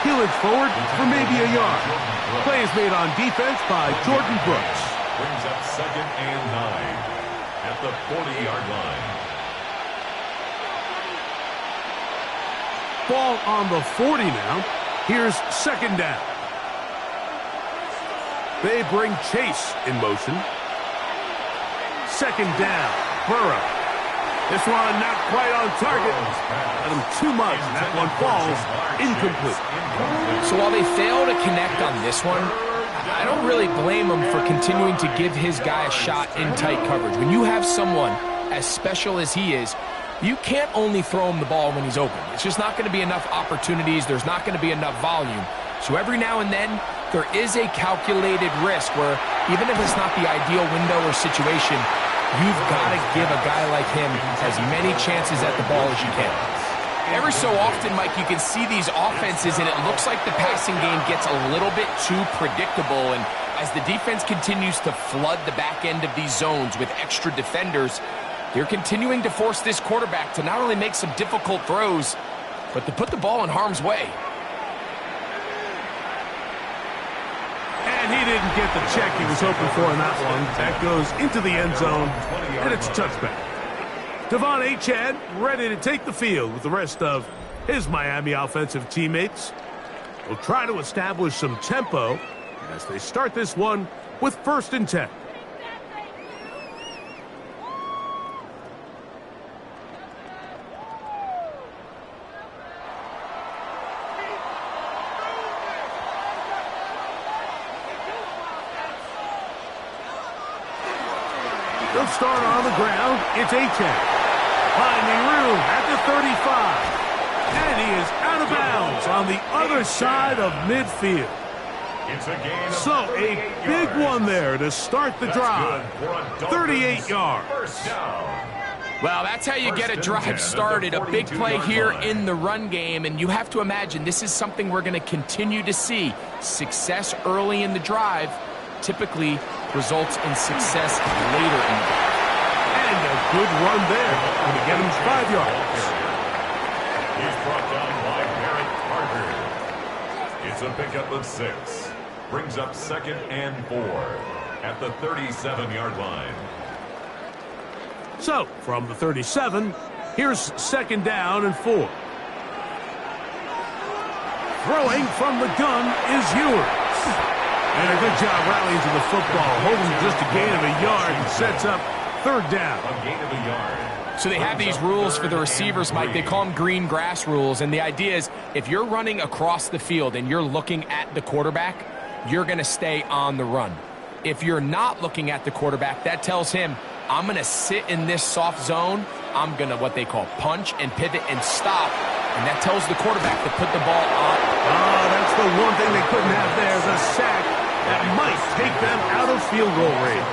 He'll inch forward for maybe a yard. Play is made on defense by Jordan Brooks. Brings up 2nd and 9 at the 40-yard line. Ball on the 40 now. Here's second down. They bring Chase in motion. Second down, Burrow. This one not quite on target. Let him too much, and that one falls incomplete. So while they fail to connect on this one, I don't really blame him for continuing to give his guy a shot in tight coverage. When you have someone as special as he is, you can't only throw him the ball when he's open. It's just not going to be enough opportunities. There's not going to be enough volume. So every now and then, there is a calculated risk where even if it's not the ideal window or situation, you've got to give a guy like him as many chances at the ball as you can. Every so often, Mike, you can see these offenses, and it looks like the passing game gets a little bit too predictable. And as the defense continues to flood the back end of these zones with extra defenders, they're continuing to force this quarterback to not only make some difficult throws, but to put the ball in harm's way. And he didn't get the check he was hoping for in that one. That goes into the end zone, and it's a touchback. Devon Achane ready to take the field with the rest of his Miami offensive teammates. Will try to establish some tempo as they start this one with 1st and 10. They'll start on the ground. It's Achane. Finding room at the 35. And he is out of bounds on the other side of midfield. It's a gain of So a big one there to start the drive. 38 yards. First down. Well, that's how you get a drive started, a big play here in the run game, and you have to imagine this is something we're going to continue to see. Success early in the drive typically results in success later in the drive. And a good run there. Going to get him 5 yards. He's brought down by Barrett Carter. It's a pickup of 6. Brings up 2nd and 4 at the 37-yard line. So, from the 37, here's 2nd down and 4. Throwing from the gun is Ewers. And a good job rallying to the football, holding just a gain of a yard and sets up third down. A gain of a yard. So they have these rules for the receivers, Mike. They call them green grass rules. And the idea is if you're running across the field and you're looking at the quarterback, you're going to stay on the run. If you're not looking at the quarterback, that tells him, I'm going to sit in this soft zone. I'm going to what they call punch and pivot and stop. And that tells the quarterback to put the ball on. Oh, that's the one thing they couldn't have there is a sack that might take them out of field goal range.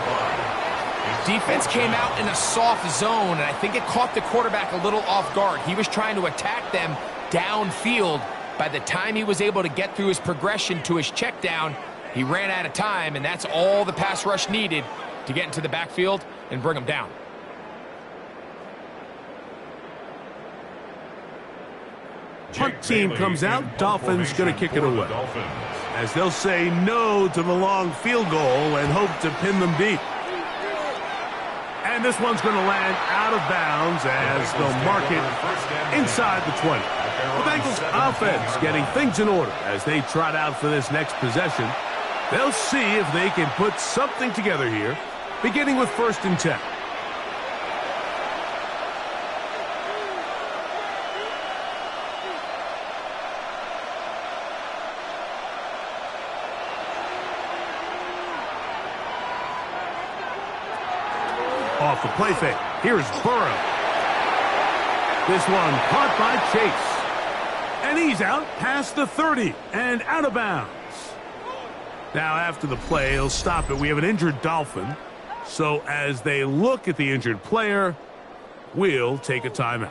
Defense came out in a soft zone, and I think it caught the quarterback a little off guard. He was trying to attack them downfield. By the time he was able to get through his progression to his check down, he ran out of time, and that's all the pass rush needed to get into the backfield and bring him down. Punt team comes out. Dolphins going to kick it away, as they'll say no to the long field goal and hope to pin them deep. And this one's going to land out of bounds as they'll mark it inside the 20. The Bengals offense getting things in order as they trot out for this next possession. They'll see if they can put something together here, beginning with 1st and 10. Off the play fake. Here's Burrow. This one caught by Chase. And he's out past the 30 and out of bounds. Now after the play, he'll stop it. We have an injured Dolphin. So as they look at the injured player, we'll take a timeout.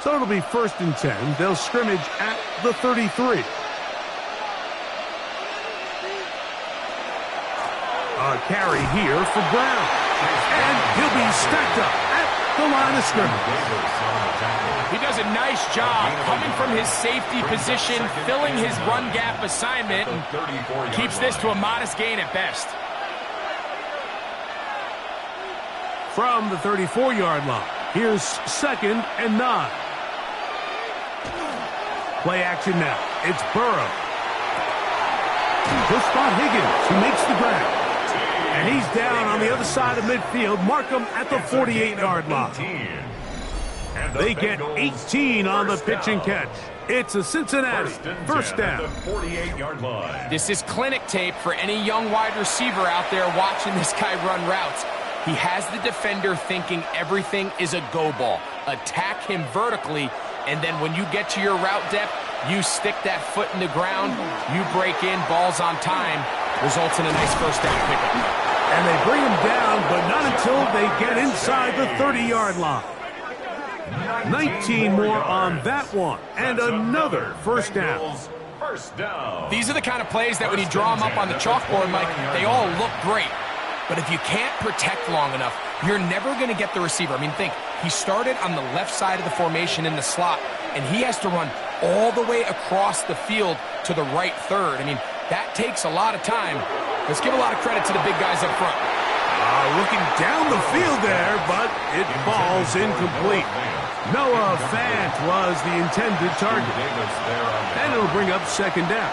So it'll be 1st and 10. They'll scrimmage at the 33. A carry here for Brown. And he'll be stacked up at the line of scrimmage. He does a nice job coming from his safety position, filling his run gap assignment, and keeps this to a modest gain at best. From the 34-yard line, here's 2nd and 9. Play action now. It's Burrow. He'll spot Higgins, who makes the grab. And he's down on the other side of midfield. Mark him at the 48-yard line. They get 18 on the pitch and catch. It's a Cincinnati first down. 48-yard line. This is clinic tape for any young wide receiver out there watching this guy run routes. He has the defender thinking everything is a go ball. Attack him vertically, and then when you get to your route depth, you stick that foot in the ground, you break in, ball's on time, results in a nice first down pickup. And they bring him down, but not until they get inside the 30-yard line. 19 more on that one, and another first down. These are the kind of plays that when you draw them up on the chalkboard, Mike, they all look great. But if you can't protect long enough, you're never going to get the receiver. I mean, think, he started on the left side of the formation in the slot, and he has to run all the way across the field to the right third. I mean, that takes a lot of time. Let's give a lot of credit to the big guys up front. Looking down the field there, but it falls incomplete. Noah Fant was the intended target. And it'll bring up 2nd down.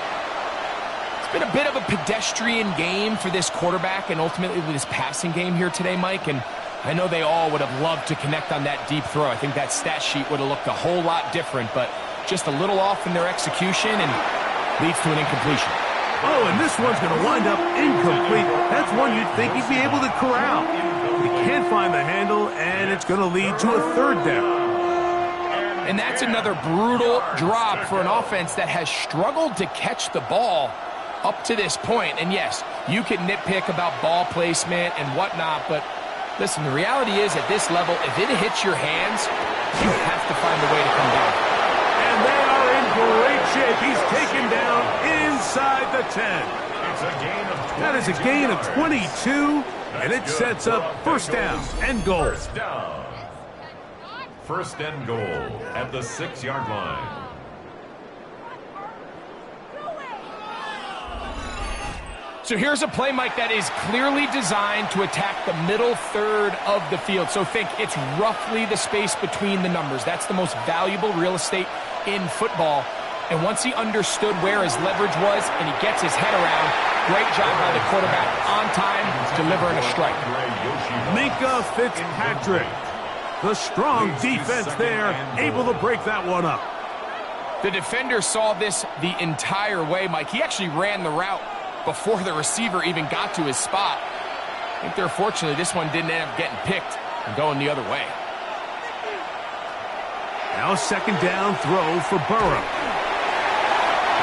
It's been a bit of a pedestrian game for this quarterback and ultimately with his passing game here today, Mike. And I know they all would have loved to connect on that deep throw. I think that stat sheet would have looked a whole lot different, but just a little off in their execution and leads to an incompletion. Oh, and this one's going to wind up incomplete. That's one you'd think he'd be able to corral. He can't find the handle, and it's going to lead to a 3rd down. And that's another brutal drop for an offense that has struggled to catch the ball up to this point. And yes, you can nitpick about ball placement and whatnot, but listen, the reality is at this level, if it hits your hands, you have to find a way to come down. And they are in great shape. He's taken down inside the 10. It's a gain of 22. That is a gain of 22, and it sets up 1st down and goal. 1st down. 1st and goal at the 6-yard line. So here's a play, Mike, that is clearly designed to attack the middle third of the field. So think it's roughly the space between the numbers. That's the most valuable real estate in football. And once he understood where his leverage was and he gets his head around, great job by the quarterback on time, delivering a strike. Minka Fitzpatrick. The strong defense there, able to break that one up. The defender saw this the entire way, Mike. He actually ran the route before the receiver even got to his spot. I think they're fortunately this one didn't end up getting picked and going the other way. Now a second down throw for Burrow.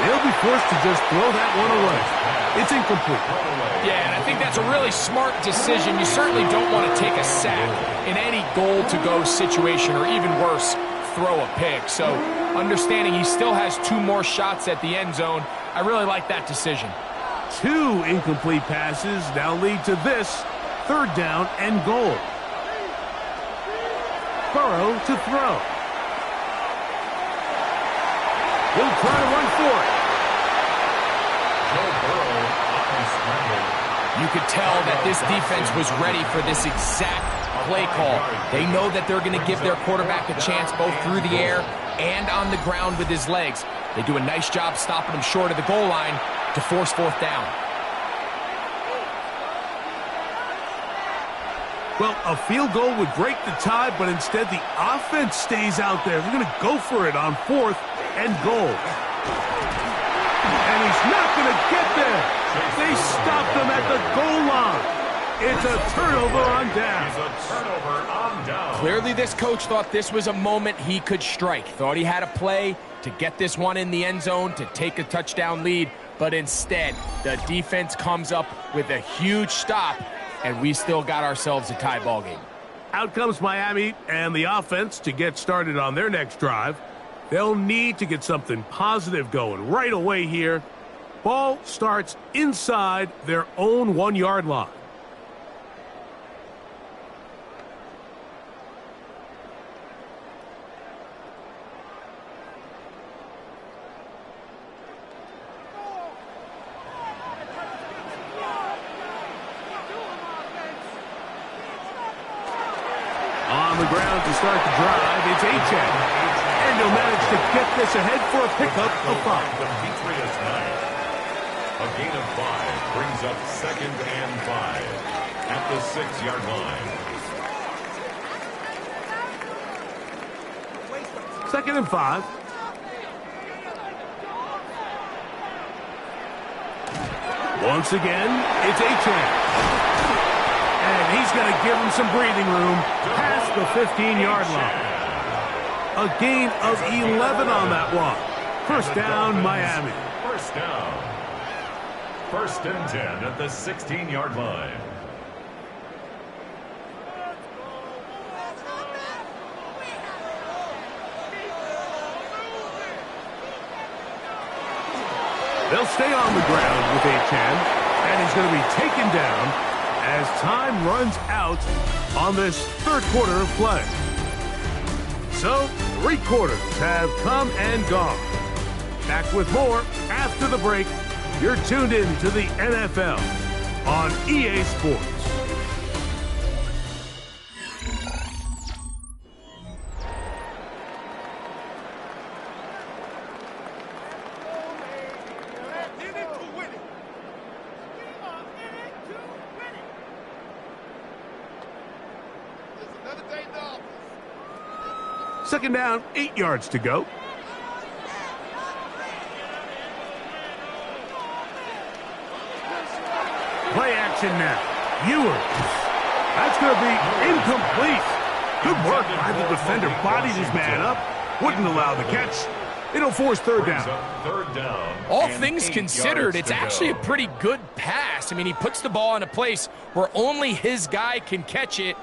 They'll be forced to just throw that one away. It's incomplete. Yeah, and I think that's a really smart decision. You certainly don't want to take a sack in any goal-to-go situation, or even worse, throw a pick. So understanding he still has 2 more shots at the end zone, I really like that decision. 2 incomplete passes now lead to this third down and goal. Burrow to throw. He'll try to run for it. You could tell that this defense was ready for this exact play call. They know that they're going to give their quarterback a chance both through the air and on the ground with his legs. They do a nice job stopping him short of the goal line to force fourth down. Well, a field goal would break the tie, but instead the offense stays out there. They're going to go for it on fourth and goal. And he's not going to get there. They stopped him at the goal line. It's a turnover on down. It's a turnover on down. Clearly this coach thought this was a moment he could strike. Thought he had a play to get this one in the end zone to take a touchdown lead. But instead, the defense comes up with a huge stop, and we still got ourselves a tie ball game. Out comes Miami and the offense to get started on their next drive. They'll need to get something positive going right away here. Ball starts inside their own 1-yard line. On the ground to start the drive, it's Achane. And he'll manage to get this ahead for a pickup of 5. The Patriots 9. A gain of 5 brings up 2nd and 5 at the 6-yard line. 2nd and 5. Once again, it's Achane. And he's going to give him some breathing room past the 15-yard line. A gain of 11 on that one. First down, Miami. First down. 1st and 10 at the 16-yard line. They'll stay on the ground with Achane, and he's going to be taken down as time runs out on this third quarter of play. So, 3 quarters have come and gone. Back with more after the break. You're tuned in to the NFL on EA Sports. Second down, 8 yards to go. Play action now. Ewers. That's going to be incomplete. Good work by the defender. Bodied his man up. Wouldn't allow the catch. It'll force third down. All things considered, it's actually a pretty good pass. I mean, he puts the ball in a place where only his guy can catch it.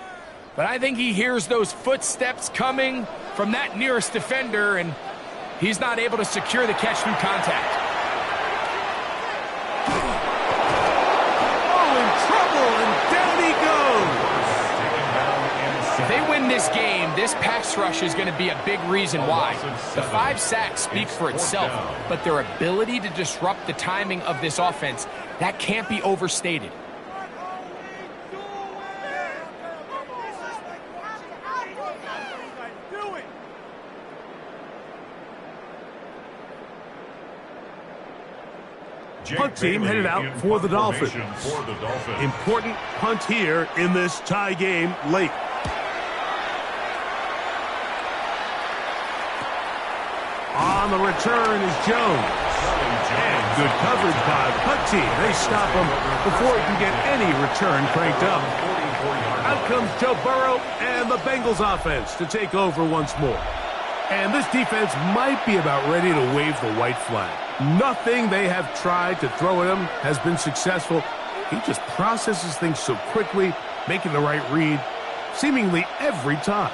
But I think he hears those footsteps coming from that nearest defender, and he's not able to secure the catch through contact. Oh, in trouble, and down he goes. If they win this game, this pass rush is going to be a big reason why. The 5 sacks speak for itself, but their ability to disrupt the timing of this offense, that can't be overstated. Punt team headed out for the Dolphins. Important punt here in this tie game late. On the return is Jones. And good coverage by the punt team. They stop him before he can get any return cranked up. Out comes Joe Burrow and the Bengals offense to take over once more. And this defense might be about ready to wave the white flag. Nothing they have tried to throw at him has been successful. He just processes things so quickly, making the right read, seemingly every time.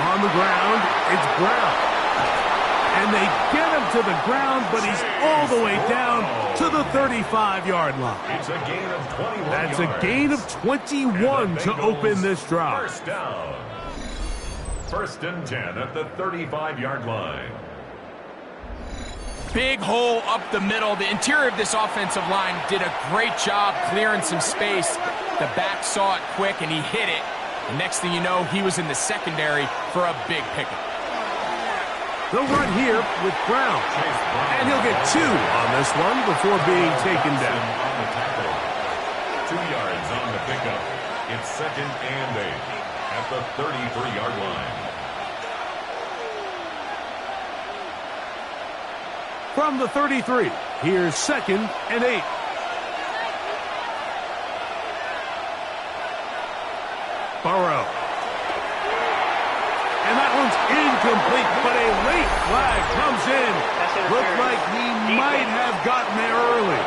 On the ground, it's Brown. And they get him to the ground, but he's all the way down to the 35-yard line. It's a gain of 21 That's yards. a gain of 21 to open this drive. First down. 1st and 10 at the 35-yard line. Big hole up the middle. The interior of this offensive line did a great job clearing some space. The back saw it quick, and he hit it. The next thing you know, he was in the secondary for a big pickup. They'll run here with Brown. And he'll get 2 on this one before being taken down. On the tackle. 2 yards on the pickup. It's 2nd and 8 at the 33-yard line. From the 33, here's 2nd and 8. Burrow. And that one's incomplete, but a late flag comes in. Looked like he might have gotten there early.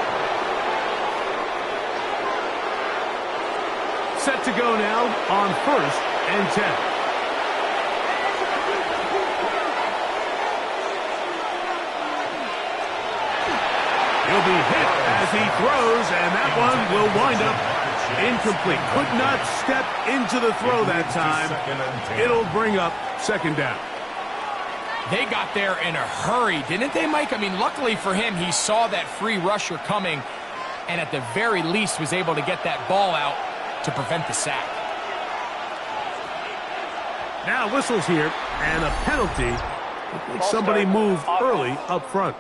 Set to go now on 1st and 10. He'll be hit as he throws, and that one will wind up incomplete. Could not step into the throw that time. It'll bring up 2nd down. They got there in a hurry, didn't they, Mike? I mean, luckily for him, he saw that free rusher coming and at the very least was able to get that ball out to prevent the sack. Now whistles here and a penalty. Somebody moved early up front.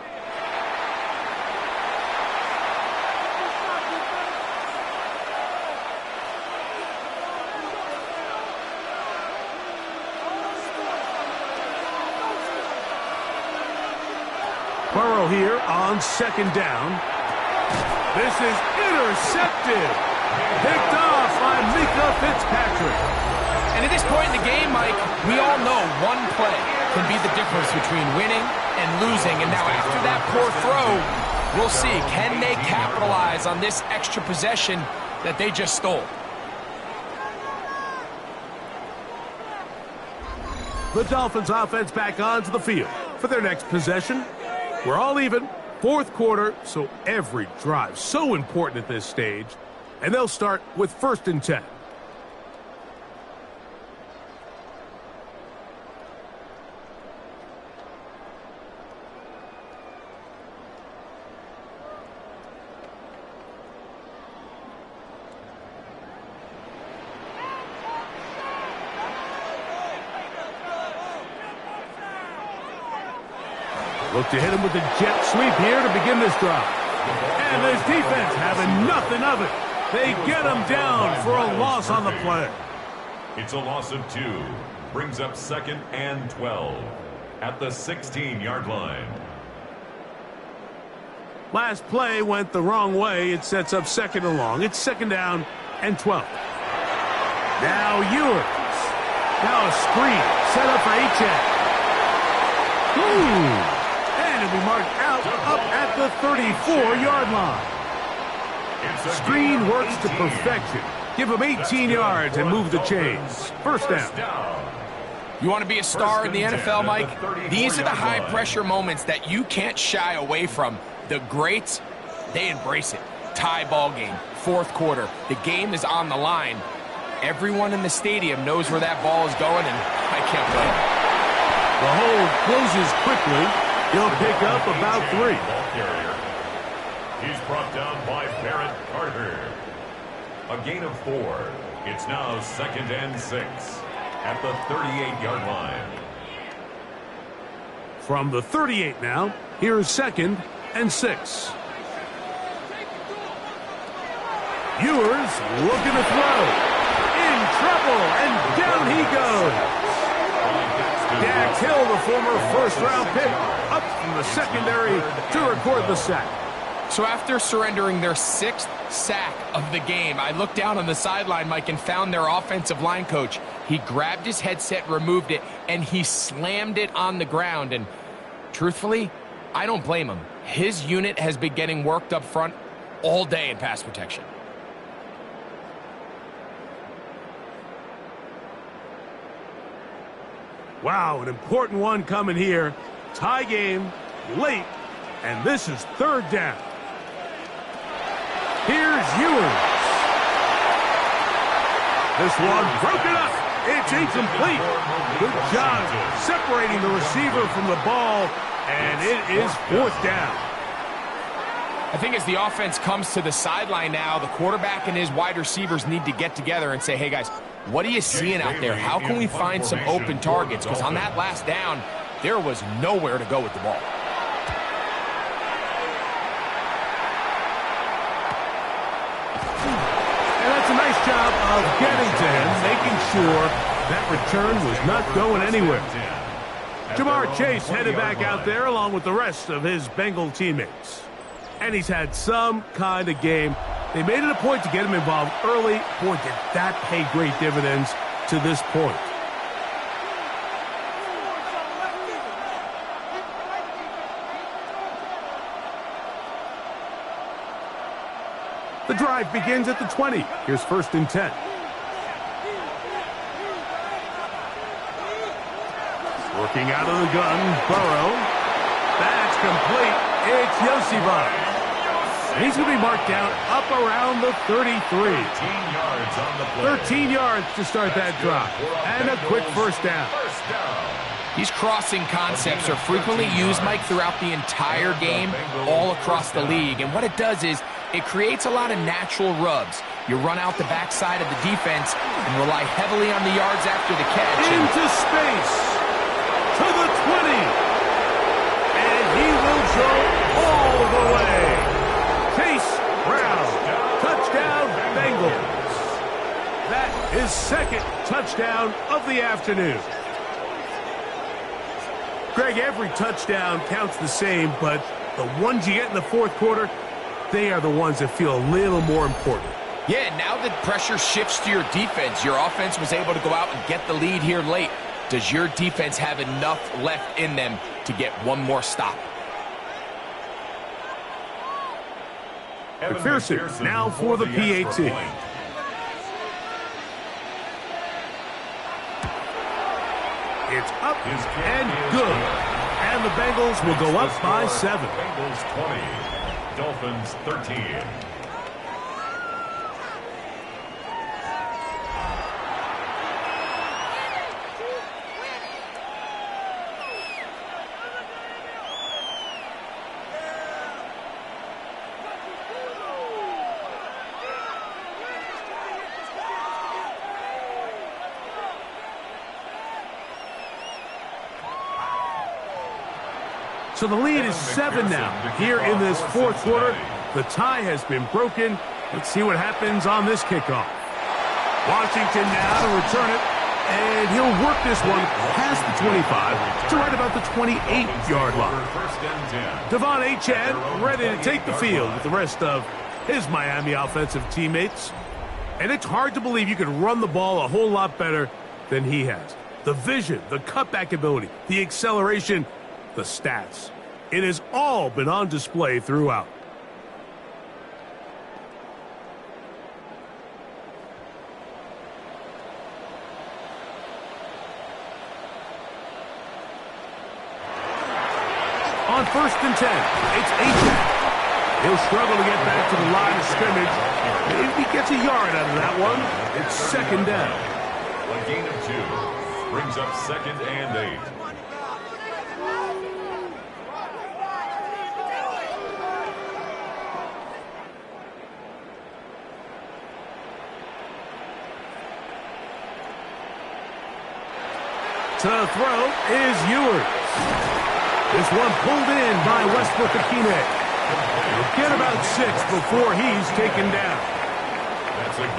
Burrow here on 2nd down. This is intercepted. Picked off by Mika Fitzpatrick. And at this point in the game, Mike, we all know one play can be the difference between winning and losing. And now after that poor throw, we'll see, can they capitalize on this extra possession that they just stole? The Dolphins offense back onto the field for their next possession. We're all even, 4th quarter, so every drive so important at this stage. And they'll start with 1st and 10. Look to hit him with a jet sweep here to begin this drive. And this defense having nothing of it. They get him down for a loss on the play. It's a loss of 2. Brings up 2nd and 12 at the 16-yard line. Last play went the wrong way. It sets up 2nd and long. It's 2nd down and 12. Now Ewers. Now a screen set up for H.A. And it'll be marked out up at the 34-yard line. Screen works to perfection. Give him 18 yards and move the chains. 1st down. You want to be a star in the NFL, Mike? These are the high-pressure moments that you can't shy away from. The greats, they embrace it. Tie ball game, fourth quarter. The game is on the line. Everyone in the stadium knows where that ball is going, and I can't blame them. The hold closes quickly. He'll pick up about 3. He's brought down by Barrett Carter. A gain of 4. It's now 2nd and 6 at the 38-yard line. From the 38 now, here's 2nd and 6. Ewers looking to throw. In trouble, and down he goes. Dax Hill, the former first-round pick, up from the secondary to record the sack. So after surrendering their 6th sack of the game, I looked down on the sideline, Mike, and found their offensive line coach. He grabbed his headset, removed it, and he slammed it on the ground. And truthfully, I don't blame him. His unit has been getting worked up front all day in pass protection. Wow, an important one coming here. Tie game, late, and this is 3rd down. Here's Ewers. This one broken up. It's incomplete. Good job separating the receiver from the ball, and it is 4th down. I think as the offense comes to the sideline now, the quarterback and his wide receivers need to get together and say, hey, guys, what are you seeing out there? How can we find some open targets? Because on that last down, there was nowhere to go with the ball. And that's a nice job of getting to him, making sure that return was not going anywhere. Jamar Chase headed back out there along with the rest of his Bengal teammates. And he's had some kind of game. They made it a point to get him involved early. Boy, did that pay great dividends to this point. The drive begins at the 20. Here's 1st and 10. Working out of the gun, Burrow. That's complete. It's Yosibov. He's going to be marked down up around the 33. 13 yards on the play. 13 yards to start that drive. And a quick 1st down. These crossing concepts are frequently used, Mike, throughout the entire game, all across the league. And what it does is it creates a lot of natural rubs. You run out the backside of the defense and rely heavily on the yards after the catch. Into space. To the 20. And he will go all the way. Chase Brown. Touchdown, Bengals. That is 2nd touchdown of the afternoon. Greg, every touchdown counts the same, but the ones you get in the 4th quarter, they are the ones that feel a little more important. Yeah, now that pressure shifts to your defense, your offense was able to go out and get the lead here late. Does your defense have enough left in them to get one more stop? McPherson now for the PAT. It's up and good. And the Bengals will go up by 7. Bengals 20, Dolphins 13. So the lead is 7 now. Here in this 4th quarter, the tie has been broken. Let's see what happens on this kickoff. Washington now to return it, and he'll work this one past the 25 to right about the 28-yard line. Devon Achane ready to take the field with the rest of his Miami offensive teammates. And it's hard to believe you could run the ball a whole lot better than he has. The vision, the cutback ability, the acceleration, the stats. It has all been on display throughout. On 1st and 10, it's Achane. He'll struggle to get back to the line of scrimmage. If he gets a yard out of that one, it's second down. A gain of 2 brings up second and 8. To throw is Ewers. This one pulled in by Westbrook-Akine. He'll get about 6 before he's taken down.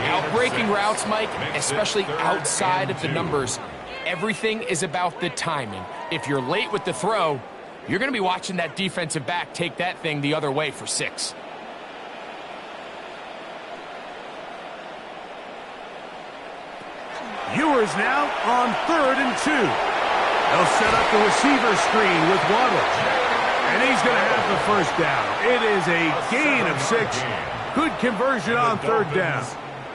Outbreaking routes, Mike, especially outside of the numbers, everything is about the timing. If you're late with the throw, you're going to be watching that defensive back take that thing the other way for 6. Ewers now on 3rd and 2. They'll set up the receiver screen with Waddle. And he's going to have the first down. It is a gain of 6. Good conversion on 3rd down.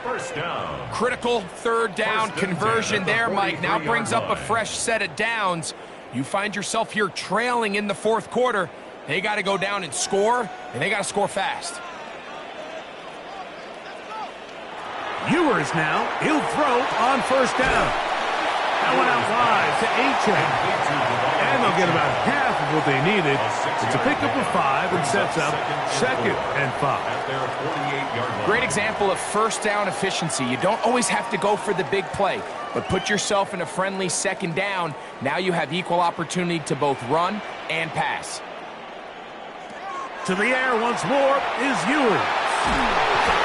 First down. Critical 3rd down conversion there, Mike. Now brings up a fresh set of downs. You find yourself here trailing in the 4th quarter. They got to go down and score, and they got to score fast. Ewers now. He'll throw on 1st down. That went out wide to Achane. And they'll get about half of what they needed. It's a pickup of 5 and sets up 2nd and 5. Great example of 1st down efficiency. You don't always have to go for the big play, but put yourself in a friendly 2nd down. Now you have equal opportunity to both run and pass. To the air once more is Ewers.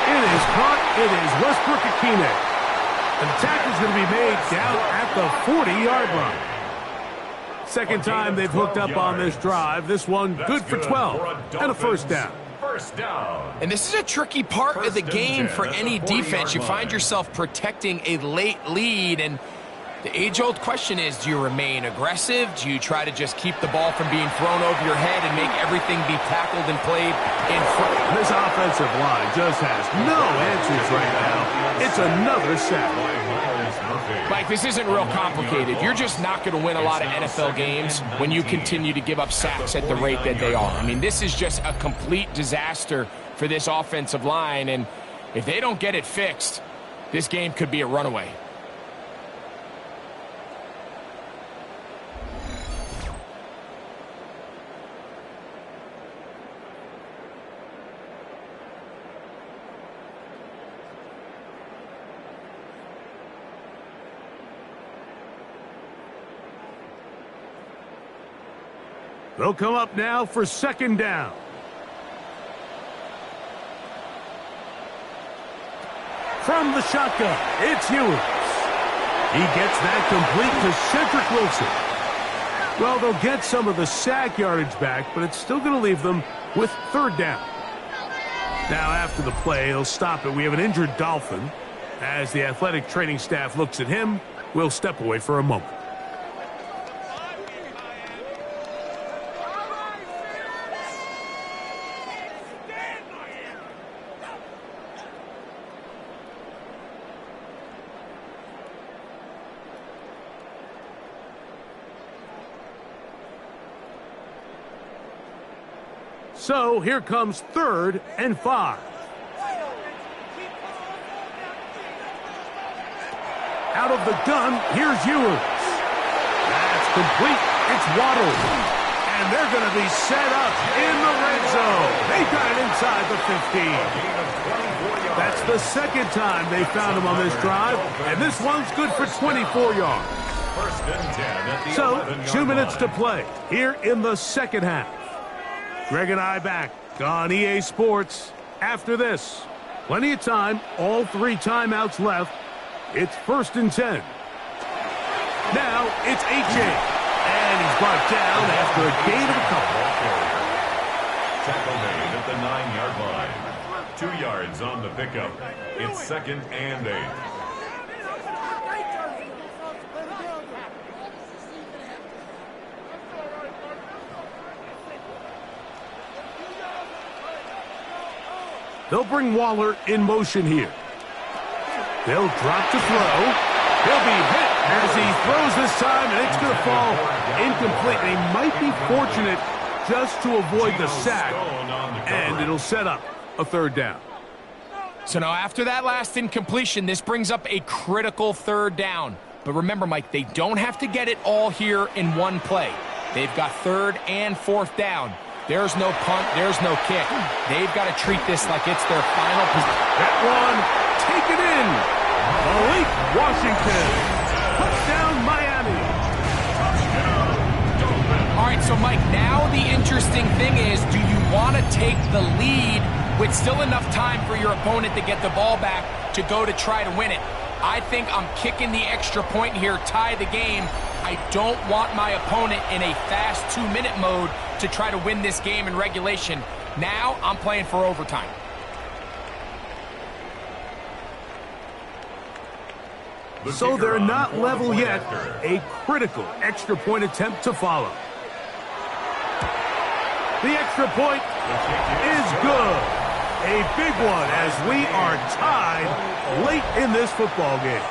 It is caught. It is Westbrook-Akine. And the tackle's going to be made down at the 40-yard line. Second time they've hooked up on this drive. This one good for 12 and a first down. And this is a tricky part of the game for any defense. You find yourself protecting a late lead, and the age-old question is, do you remain aggressive? Do you try to just keep the ball from being thrown over your head and make everything be tackled and played in front? This offensive line just has no answers right now. It's another sack. Mike, this isn't real complicated. You're just not going to win a lot of NFL games when you continue to give up sacks at the rate that they are. I mean, this is just a complete disaster for this offensive line, and if they don't get it fixed, this game could be a runaway. They'll come up now for 2nd down. From the shotgun, it's Ewers. He gets that complete to Cedric Wilson. Well, they'll get some of the sack yardage back, but it's still going to leave them with 3rd down. Now, after the play, he'll stop it. We have an injured Dolphin. As the athletic training staff looks at him, we'll step away for a moment. So here comes 3rd and 5. Out of the gun, here's Ewers. That's complete. It's Waddle. And they're going to be set up in the red zone. They got it inside the 15. That's the 2nd time they found him on this drive. And this one's good for 24 yards. First and 10 at the So 2 minutes to play here in the 2nd half. Greg and I back on EA Sports after this. Plenty of time, all 3 timeouts left. It's 1st and 10. Now it's Achane. And he's brought down after a gain of a couple. Tackle made at the 9-yard line. 2 yards on the pickup. It's 2nd and 8. They'll bring Waller in motion here. They'll drop to throw. He'll be hit as he throws this time, and it's going to fall incomplete. They might be fortunate just to avoid the sack, and it'll set up a third down. So now after that last incompletion, this brings up a critical third down. But remember, Mike, they don't have to get it all here in one play. They've got third and fourth down. There's no punt, there's no kick. They've got to treat this like it's their final position. That one, taken in. Malik Washington. Touchdown, Miami. All right, so Mike, now the interesting thing is, do you want to take the lead with still enough time for your opponent to get the ball back to go to try to win it? I think I'm kicking the extra point here, tie the game. I don't want my opponent in a fast 2-minute mode to try to win this game in regulation. Now I'm playing for overtime. So they're not level yet. A critical extra point attempt to follow. The extra point is good. A big one as we are tied late in this football game.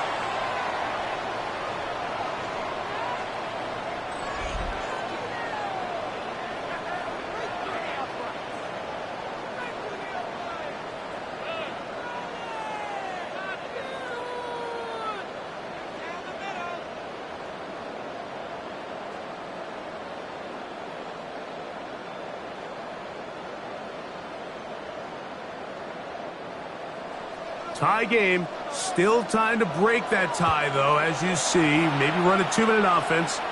Tie game. Still time to break that tie, though, as you see. Maybe run a 2-minute offense.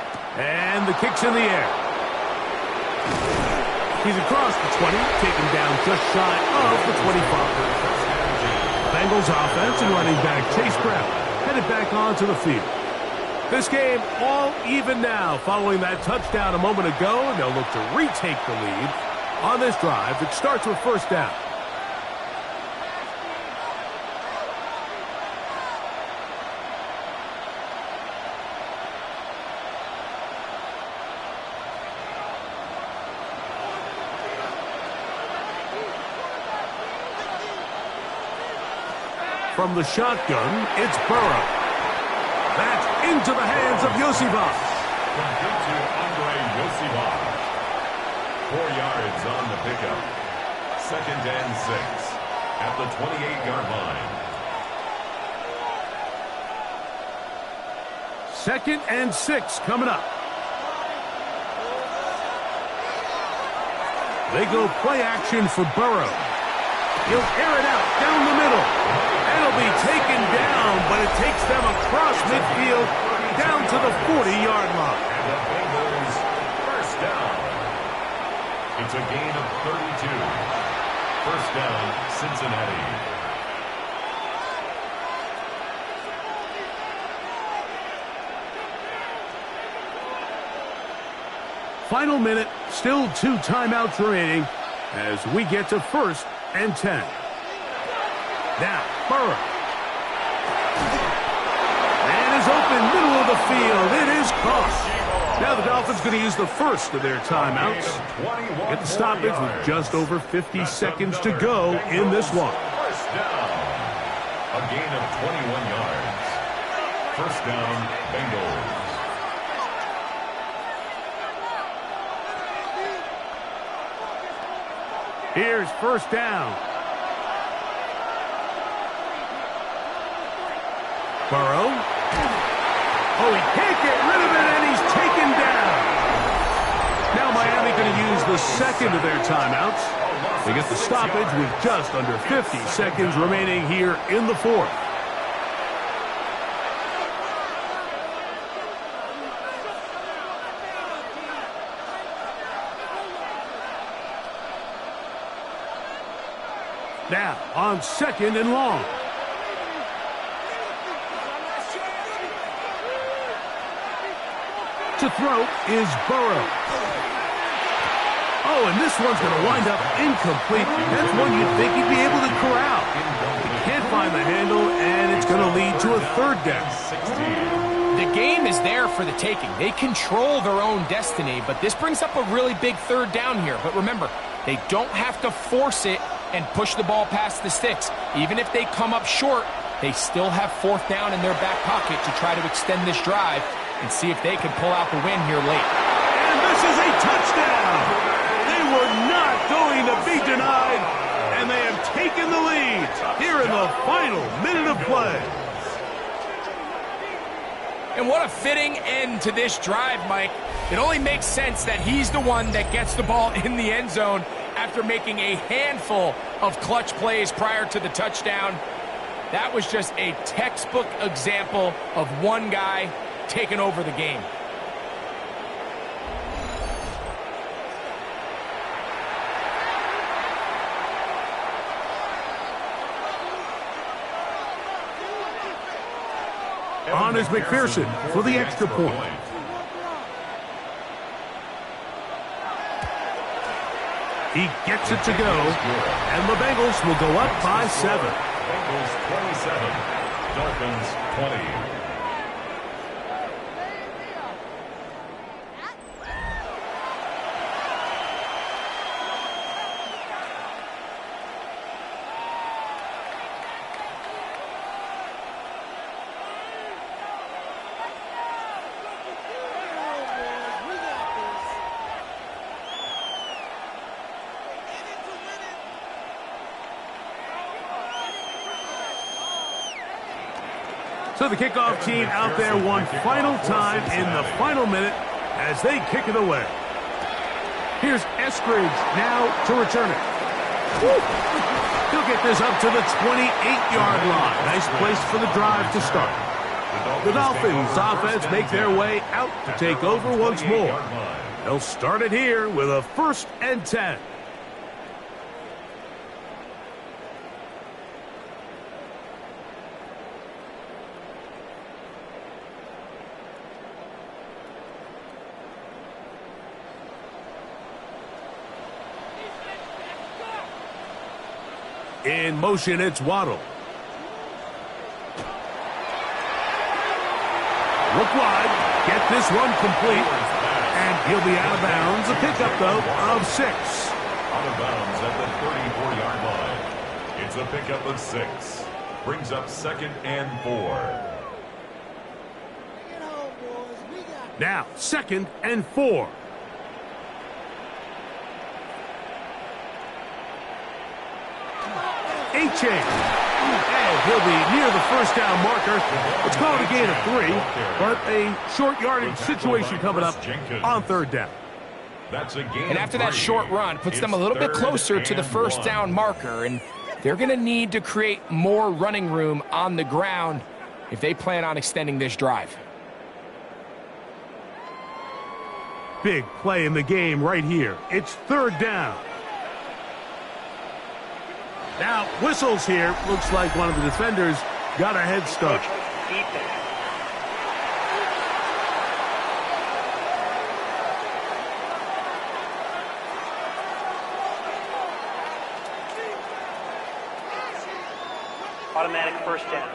And the kick's in the air. He's across the 20, taken down just shy of the 25. Bengals offense and running back Chase Brown headed back onto the field. This game all even now following that touchdown a moment ago, and they'll look to retake the lead on this drive that starts with first down. From the shotgun, it's Burrow. That's into the hands of Yosivas. Into Andre Yosivas. 4 yards on the pickup. 2nd and 6 at the 28-yard line. 2nd and 6 coming up. They go play action for Burrow. He'll air it out down the middle. It'll be taken down, but it takes them across midfield down to the 40-yard line. And the Bengals first down. It's a gain of 32. First down, Cincinnati. Final minute, still 2 timeouts remaining as we get to 1st and 10. Now, Burrow. Man is open, middle of the field. It is caught. Now the Dolphins going to use the first of their timeouts. Get the stoppage with just over 50 seconds to go in this one. First down. A gain of 21 yards. First down, Bengals. Here's first down. Burrow. Oh, he can't get rid of it, and he's taken down. Now Miami going to use the second of their timeouts. They get the stoppage with just under 50 seconds remaining here in the 4th. Now on 2nd and long. To throw is Burrow. Oh, and this one's going to wind up incomplete. That's one you'd think he'd be able to corral. He can't find the handle, and it's going to lead to a 3rd down. The game is there for the taking. They control their own destiny, but this brings up a really big 3rd down here. But remember, they don't have to force it and push the ball past the sticks. Even if they come up short, they still have 4th down in their back pocket to try to extend this drive and see if they can pull out the win here late. And this is a touchdown! were not going to be denied, and they have taken the lead here in the final minute of play. And what a fitting end to this drive, Mike. It only makes sense that he's the one that gets the ball in the end zone after making a handful of clutch plays prior to the touchdown. That was just a textbook example of one guy taking over the game. On is McPherson for the extra point. He gets it to go, and the Bengals will go up by 7. Bengals 27, Dolphins 20. So the kickoff team out there one final time in the final minute as they kick it away. Here's Eskridge now to return it. Woo! He'll get this up to the 28-yard line. Nice place for the drive to start. The Dolphins offense make their way out to take over once more. They'll start it here with a 1st and 10. In motion, it's Waddle. Look wide. Get this one complete. And he'll be out of bounds. A pickup, though, of 6. Out of bounds at the 34-yard line. It's a pickup of 6. Brings up 2nd and 4. Now, 2nd and 4. A-chain. And he'll be near the 1st down marker. It's called a gain of 3, but a short yardage situation coming up on 3rd down. That's a gain. And after that short run, puts them a little bit closer to the 1st down marker, and they're going to need to create more running room on the ground if they plan on extending this drive. Big play in the game right here. It's 3rd down. Now, whistles here. Looks like one of the defenders got a head start. Automatic 1st down.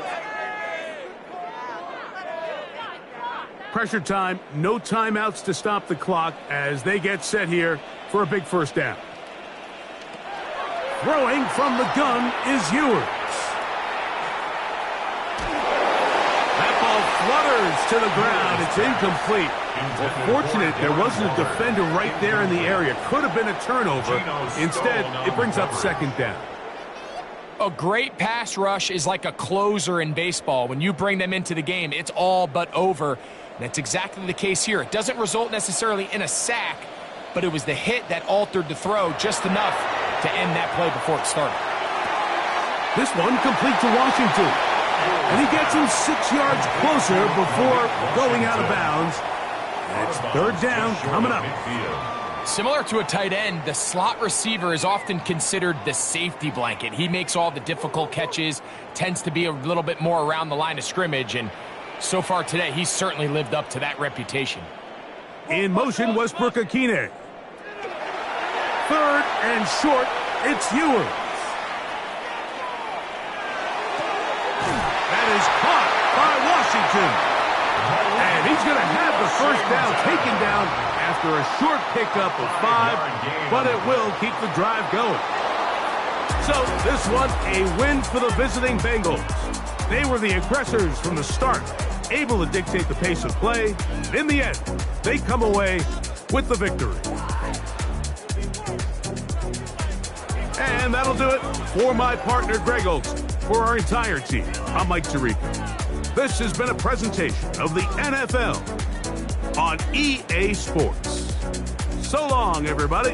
Pressure time. No timeouts to stop the clock as they get set here for a big 1st down. Throwing from the gun is Ewers. That ball flutters to the ground. It's incomplete. Well, fortunate there wasn't a defender right there in the area. Could have been a turnover. Instead, it brings up 2nd down. A great pass rush is like a closer in baseball. When you bring them into the game, it's all but over. And that's exactly the case here. It doesn't result necessarily in a sack, but it was the hit that altered the throw just enough to end that play before it started. This one complete to Washington. And he gets him 6 yards closer before going out of bounds. And it's 3rd down coming up. Similar to a tight end, the slot receiver is often considered the safety blanket. He makes all the difficult catches, tends to be a little bit more around the line of scrimmage, and so far today, he's certainly lived up to that reputation. In motion, Westbrook-Akine. 3rd and short, it's Ewers. That is caught by Washington. And he's going to have the 1st down taken down after a short pickup of 5, but it will keep the drive going. So this one, a win for the visiting Bengals. They were the aggressors from the start, able to dictate the pace of play. In the end, they come away with the victory. And that'll do it for my partner, Greg Olson. For our entire team, I'm Mike Tirico. This has been a presentation of the NFL on EA Sports. So long, everybody.